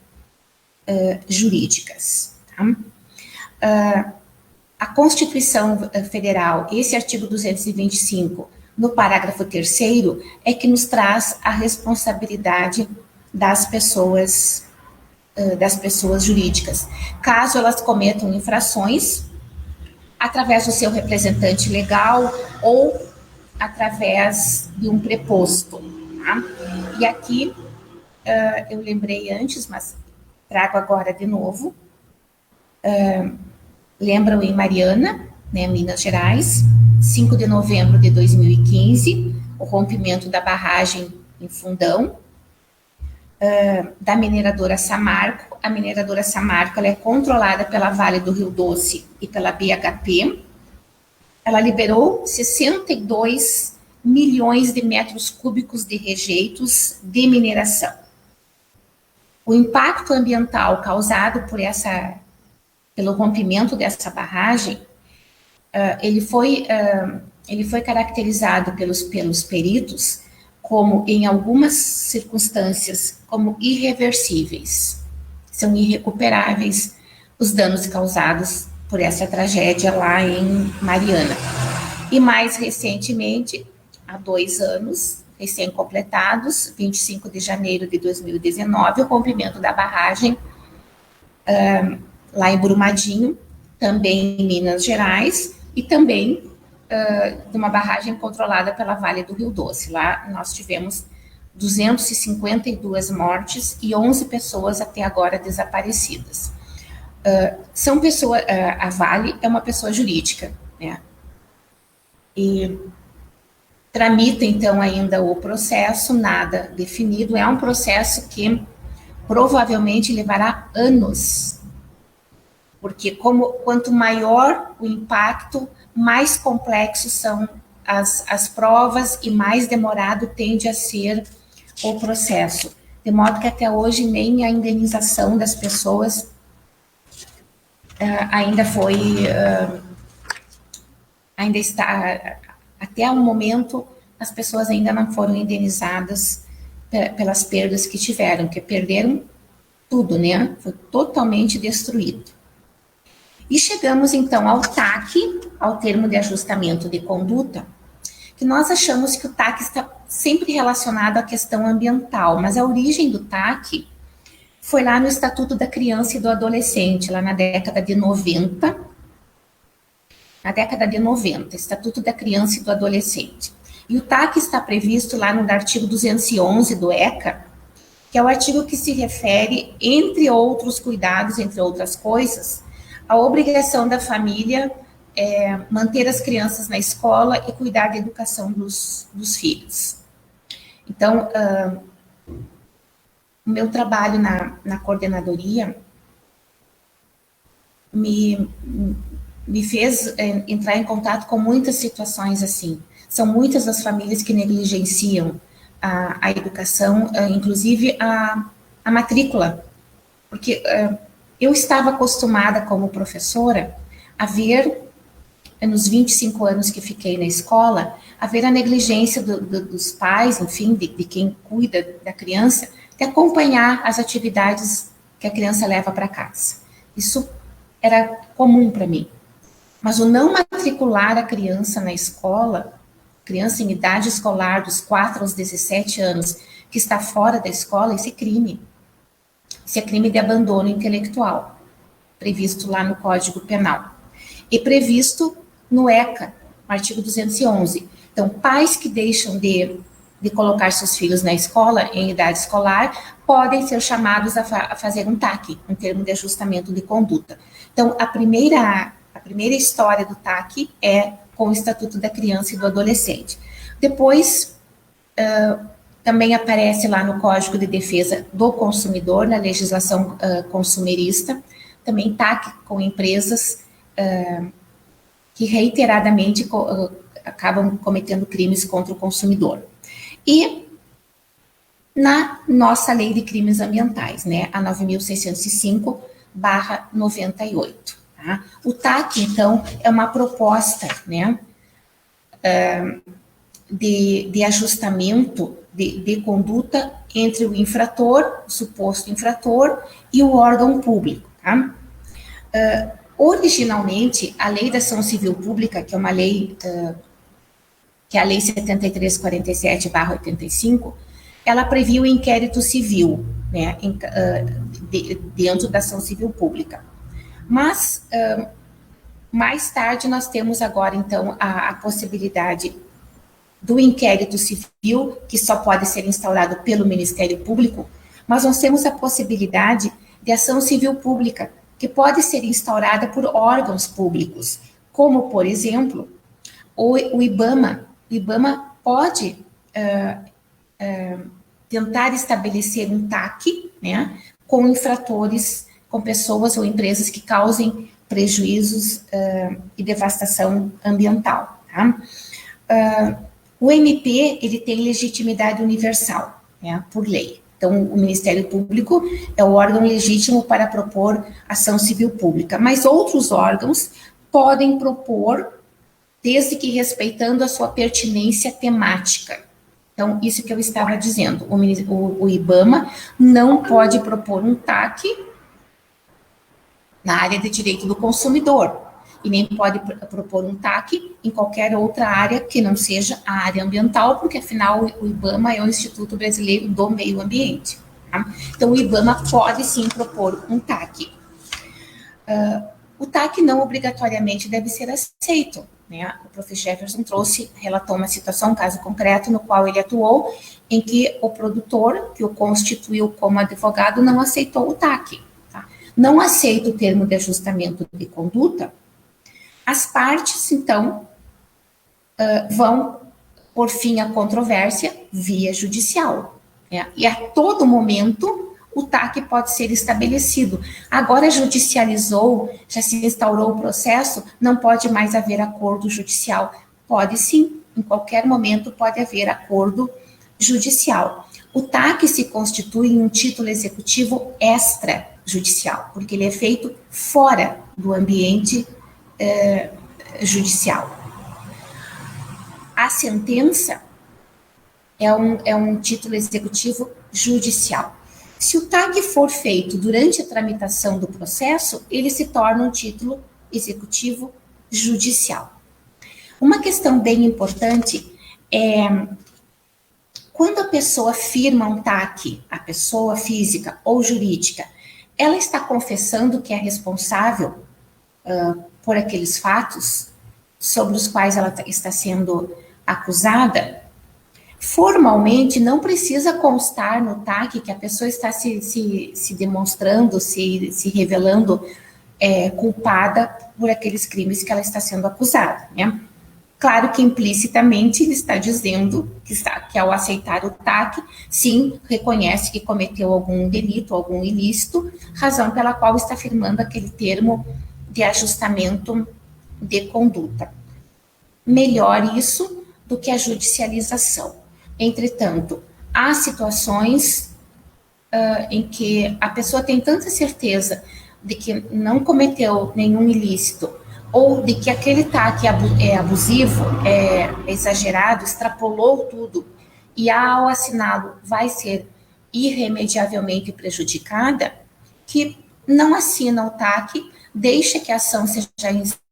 jurídicas. Tá? A Constituição Federal, esse artigo 225, no parágrafo 3º, é que nos traz a responsabilidade das pessoas jurídicas, caso elas cometam infrações através do seu representante legal ou através de um preposto. Tá? E aqui, eu lembrei antes, mas trago agora de novo, lembram em Mariana, né, Minas Gerais, 5 de novembro de 2015, o rompimento da barragem em Fundão, da mineradora Samarco. A mineradora Samarco ela é controlada pela Vale do Rio Doce e pela BHP. Ela liberou 62 milhões de metros cúbicos de rejeitos de mineração. O impacto ambiental causado pelo rompimento dessa barragem, ele foi caracterizado pelos peritos como, em algumas circunstâncias, como irreversíveis. São irrecuperáveis os danos causados por essa tragédia lá em Mariana. E mais recentemente, há 2 anos, recém-completados, 25 de janeiro de 2019, o rompimento da barragem lá em Brumadinho, também em Minas Gerais, e também de uma barragem controlada pela Vale do Rio Doce. Lá nós tivemos 252 mortes e 11 pessoas até agora desaparecidas. São pessoas, a Vale é uma pessoa jurídica, né? E tramita então ainda o processo, nada definido, é um processo que provavelmente levará anos, porque quanto maior o impacto, mais complexos são as provas e mais demorado tende a ser o processo. De modo que até hoje nem a indenização das pessoas ainda está, até o momento, as pessoas ainda não foram indenizadas pelas perdas que tiveram, que perderam tudo, né? Foi totalmente destruído. E chegamos, então, ao TAC, ao termo de ajustamento de conduta, que nós achamos que o TAC está sempre relacionado à questão ambiental, mas a origem do TAC foi lá no Estatuto da Criança e do Adolescente, lá na década de 90. Estatuto da Criança e do Adolescente. E o TAC está previsto lá no artigo 211 do ECA, que é o artigo que se refere, entre outros cuidados, entre outras coisas, à obrigação da família manter as crianças na escola e cuidar da educação dos filhos. Então, o meu trabalho na coordenadoria me fez entrar em contato com muitas situações assim. São muitas as famílias que negligenciam a educação, inclusive a matrícula, porque eu estava acostumada como professora a ver, nos 25 anos que fiquei na escola, a ver a negligência dos pais, enfim, de quem cuida da criança, de acompanhar as atividades que a criança leva para casa. Isso era comum para mim. Mas o não matricular a criança na escola, criança em idade escolar, dos 4 aos 17 anos, que está fora da escola, isso é crime. Isso é crime de abandono intelectual, previsto lá no Código Penal. E previsto no ECA, no artigo 211. Então, pais que deixam de de colocar seus filhos na escola, em idade escolar, podem ser chamados a fazer um TAC, um termo de ajustamento de conduta. Então, a primeira história do TAC é com o Estatuto da Criança e do Adolescente. Depois, também aparece lá no Código de Defesa do Consumidor, na legislação consumerista, também TAC com empresas que reiteradamente acabam cometendo crimes contra o consumidor. E na nossa Lei de Crimes Ambientais, né, a 9.605/98. Tá? O TAC, então, é uma proposta, né, de ajustamento de conduta entre o infrator, o suposto infrator, e o órgão público. Tá? Originalmente, a Lei da Ação Civil Pública, que é uma lei, que é a Lei 7347/85, ela previa o inquérito civil, né, dentro da ação civil pública. Mas, mais tarde, nós temos agora, então, a possibilidade do inquérito civil, que só pode ser instaurado pelo Ministério Público, mas nós temos a possibilidade de ação civil pública, que pode ser instaurada por órgãos públicos, como, por exemplo, o IBAMA. O IBAMA pode tentar estabelecer um TAC, né, com infratores, com pessoas ou empresas que causem prejuízos e devastação ambiental. Tá? O MP, ele tem legitimidade universal, né, por lei. Então, o Ministério Público é o órgão legítimo para propor ação civil pública, mas outros órgãos podem propor, desde que respeitando a sua pertinência temática. Então, isso que eu estava dizendo, o IBAMA não pode propor um TAC na área de direito do consumidor, e nem pode propor um TAC em qualquer outra área que não seja a área ambiental, porque, afinal, o IBAMA é o Instituto Brasileiro do Meio Ambiente. Tá? Então, o IBAMA pode, sim, propor um TAC. O TAC não obrigatoriamente deve ser aceito, né? O Prof. Jefferson relatou uma situação, um caso concreto, no qual ele atuou, em que o produtor, que o constituiu como advogado, não aceitou o TAC. Tá? Não aceita o termo de ajustamento de conduta. As partes, então, vão por fim à controvérsia via judicial. Né? E a todo momento o TAC pode ser estabelecido. Agora judicializou, já se instaurou o processo, não pode mais haver acordo judicial. Pode sim, em qualquer momento pode haver acordo judicial. O TAC se constitui em um título executivo extrajudicial, porque ele é feito fora do ambiente judicial. A sentença é um título executivo judicial. Se o TAC for feito durante a tramitação do processo, ele se torna um título executivo judicial. Uma questão bem importante é quando a pessoa firma um TAC, a pessoa física ou jurídica, ela está confessando que é responsável por aqueles fatos sobre os quais ela está sendo acusada. Formalmente, não precisa constar no TAC que a pessoa está se demonstrando, se revelando culpada por aqueles crimes que ela está sendo acusada, né? Claro que implicitamente ele está dizendo que ao aceitar o TAC, sim, reconhece que cometeu algum delito, algum ilícito, razão pela qual está firmando aquele termo de ajustamento de conduta. Melhor isso do que a judicialização. Entretanto, há situações em que a pessoa tem tanta certeza de que não cometeu nenhum ilícito, ou de que aquele TAC é abusivo, é exagerado, extrapolou tudo, e ao assiná-lo vai ser irremediavelmente prejudicada, que não assina o TAC, deixa que a ação seja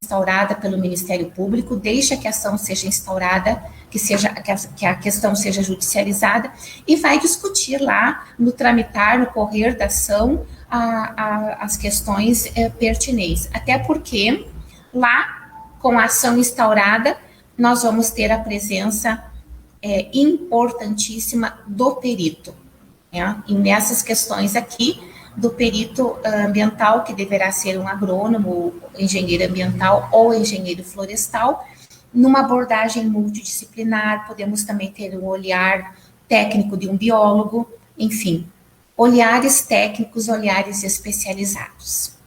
instaurada pelo Ministério Público, deixa que a ação seja instaurada, que a questão seja judicializada, e vai discutir lá, no tramitar, no correr da ação, as questões pertinentes. Até porque, lá, com a ação instaurada, nós vamos ter a presença importantíssima do perito, né? E nessas questões aqui, do perito ambiental, que deverá ser um agrônomo, engenheiro ambiental ou engenheiro florestal, numa abordagem multidisciplinar, podemos também ter um olhar técnico de um biólogo, enfim, olhares técnicos, olhares especializados.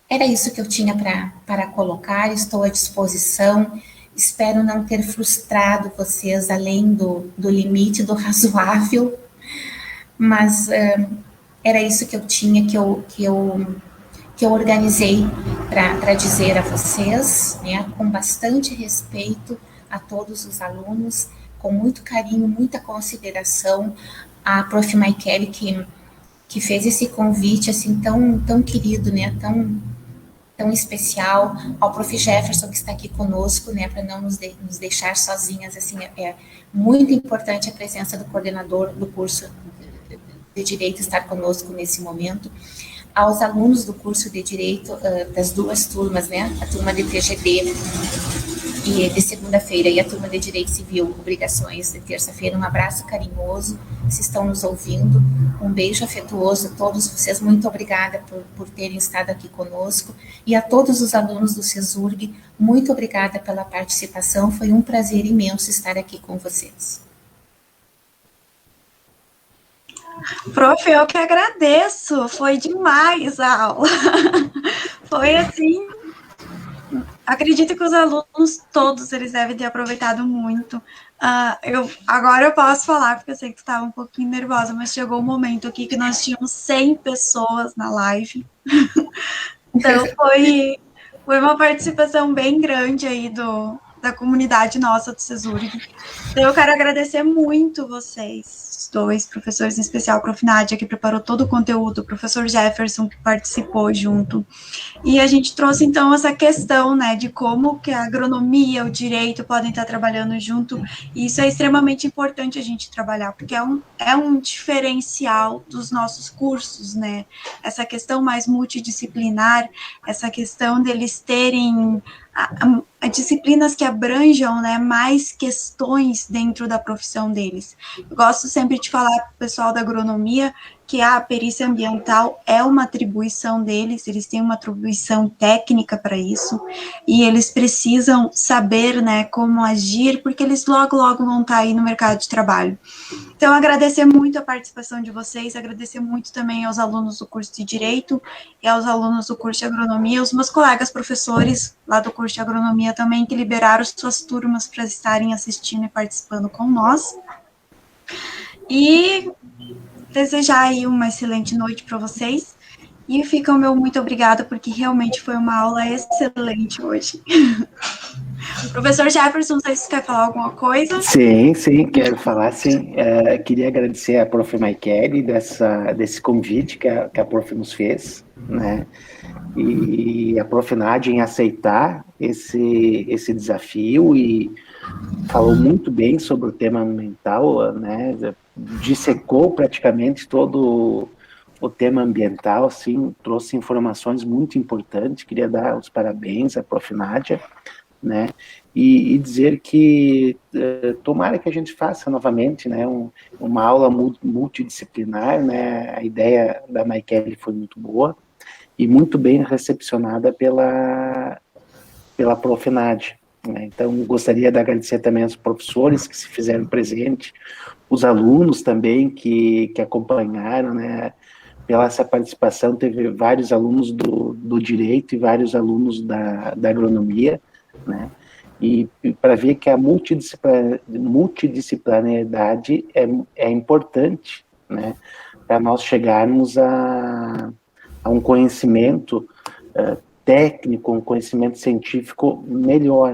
Era isso que eu tinha para colocar, estou à disposição, espero não ter frustrado vocês além do limite do razoável, mas era isso que eu tinha, que eu organizei para dizer a vocês, né, com bastante respeito a todos os alunos, com muito carinho, muita consideração, a Prof. Maikele, que fez esse convite assim tão querido, né, tão especial, ao Prof. Jefferson, que está aqui conosco, né, para não nos deixar sozinhas, assim, é muito importante a presença do coordenador do curso de Direito estar conosco nesse momento, aos alunos do curso de Direito, das duas turmas, né, a turma de TGD e de segunda-feira e a turma de Direito Civil, obrigações de terça-feira, um abraço carinhoso, se estão nos ouvindo, um beijo afetuoso a todos vocês, muito obrigada por terem estado aqui conosco, e a todos os alunos do CESURG, muito obrigada pela participação, foi um prazer imenso estar aqui com vocês. Prof, eu que agradeço, foi demais a aula. Foi assim, acredito que os alunos todos, eles devem ter aproveitado muito. Agora eu posso falar, porque eu sei que tu estava um pouquinho nervosa, mas chegou um momento aqui que nós tínhamos 100 pessoas na live. Então foi uma participação bem grande aí da comunidade nossa do CESURG. Então eu quero agradecer muito vocês, dois professores, em especial o Prof. Nádia, que preparou todo o conteúdo, o professor Jefferson, que participou junto. E a gente trouxe, então, essa questão, né, de como que a agronomia, o direito podem estar trabalhando junto, e isso é extremamente importante a gente trabalhar, porque é um diferencial dos nossos cursos, né, essa questão mais multidisciplinar, essa questão deles terem disciplinas que abranjam, né, mais questões dentro da profissão deles. Eu gosto sempre de falar para o pessoal da agronomia que a perícia ambiental é uma atribuição deles, eles têm uma atribuição técnica para isso, e eles precisam saber, né, como agir, porque eles logo vão estar aí no mercado de trabalho. Então, agradecer muito a participação de vocês, agradecer muito também aos alunos do curso de Direito e aos alunos do curso de Agronomia, os meus colegas professores lá do curso de Agronomia também, que liberaram suas turmas para estarem assistindo e participando com nós. E desejar aí uma excelente noite para vocês. E fica o meu muito obrigada, porque realmente foi uma aula excelente hoje. Professor Jefferson, não sei se você quer falar alguma coisa. Sim, quero falar, sim. Queria agradecer a Prof. Maikele desse convite que a Prof. nos fez, né? E a Prof. Nádia em aceitar esse desafio e falou muito bem sobre o tema ambiental, né? Dissecou praticamente todo o tema ambiental, assim, trouxe informações muito importantes. Queria dar os parabéns à Prof. Nádia, né? E dizer que tomara que a gente faça novamente, né, uma aula multidisciplinar, né? A ideia da Maikele foi muito boa e muito bem recepcionada pela Prof. Nádia, né? Então, gostaria de agradecer também aos professores que se fizeram presente, os alunos também que acompanharam, né? Pela essa participação, teve vários alunos do direito e vários alunos da agronomia, né? E para ver que a multidisciplinaridade é importante, né? Para nós chegarmos a um conhecimento técnico, um conhecimento científico melhor,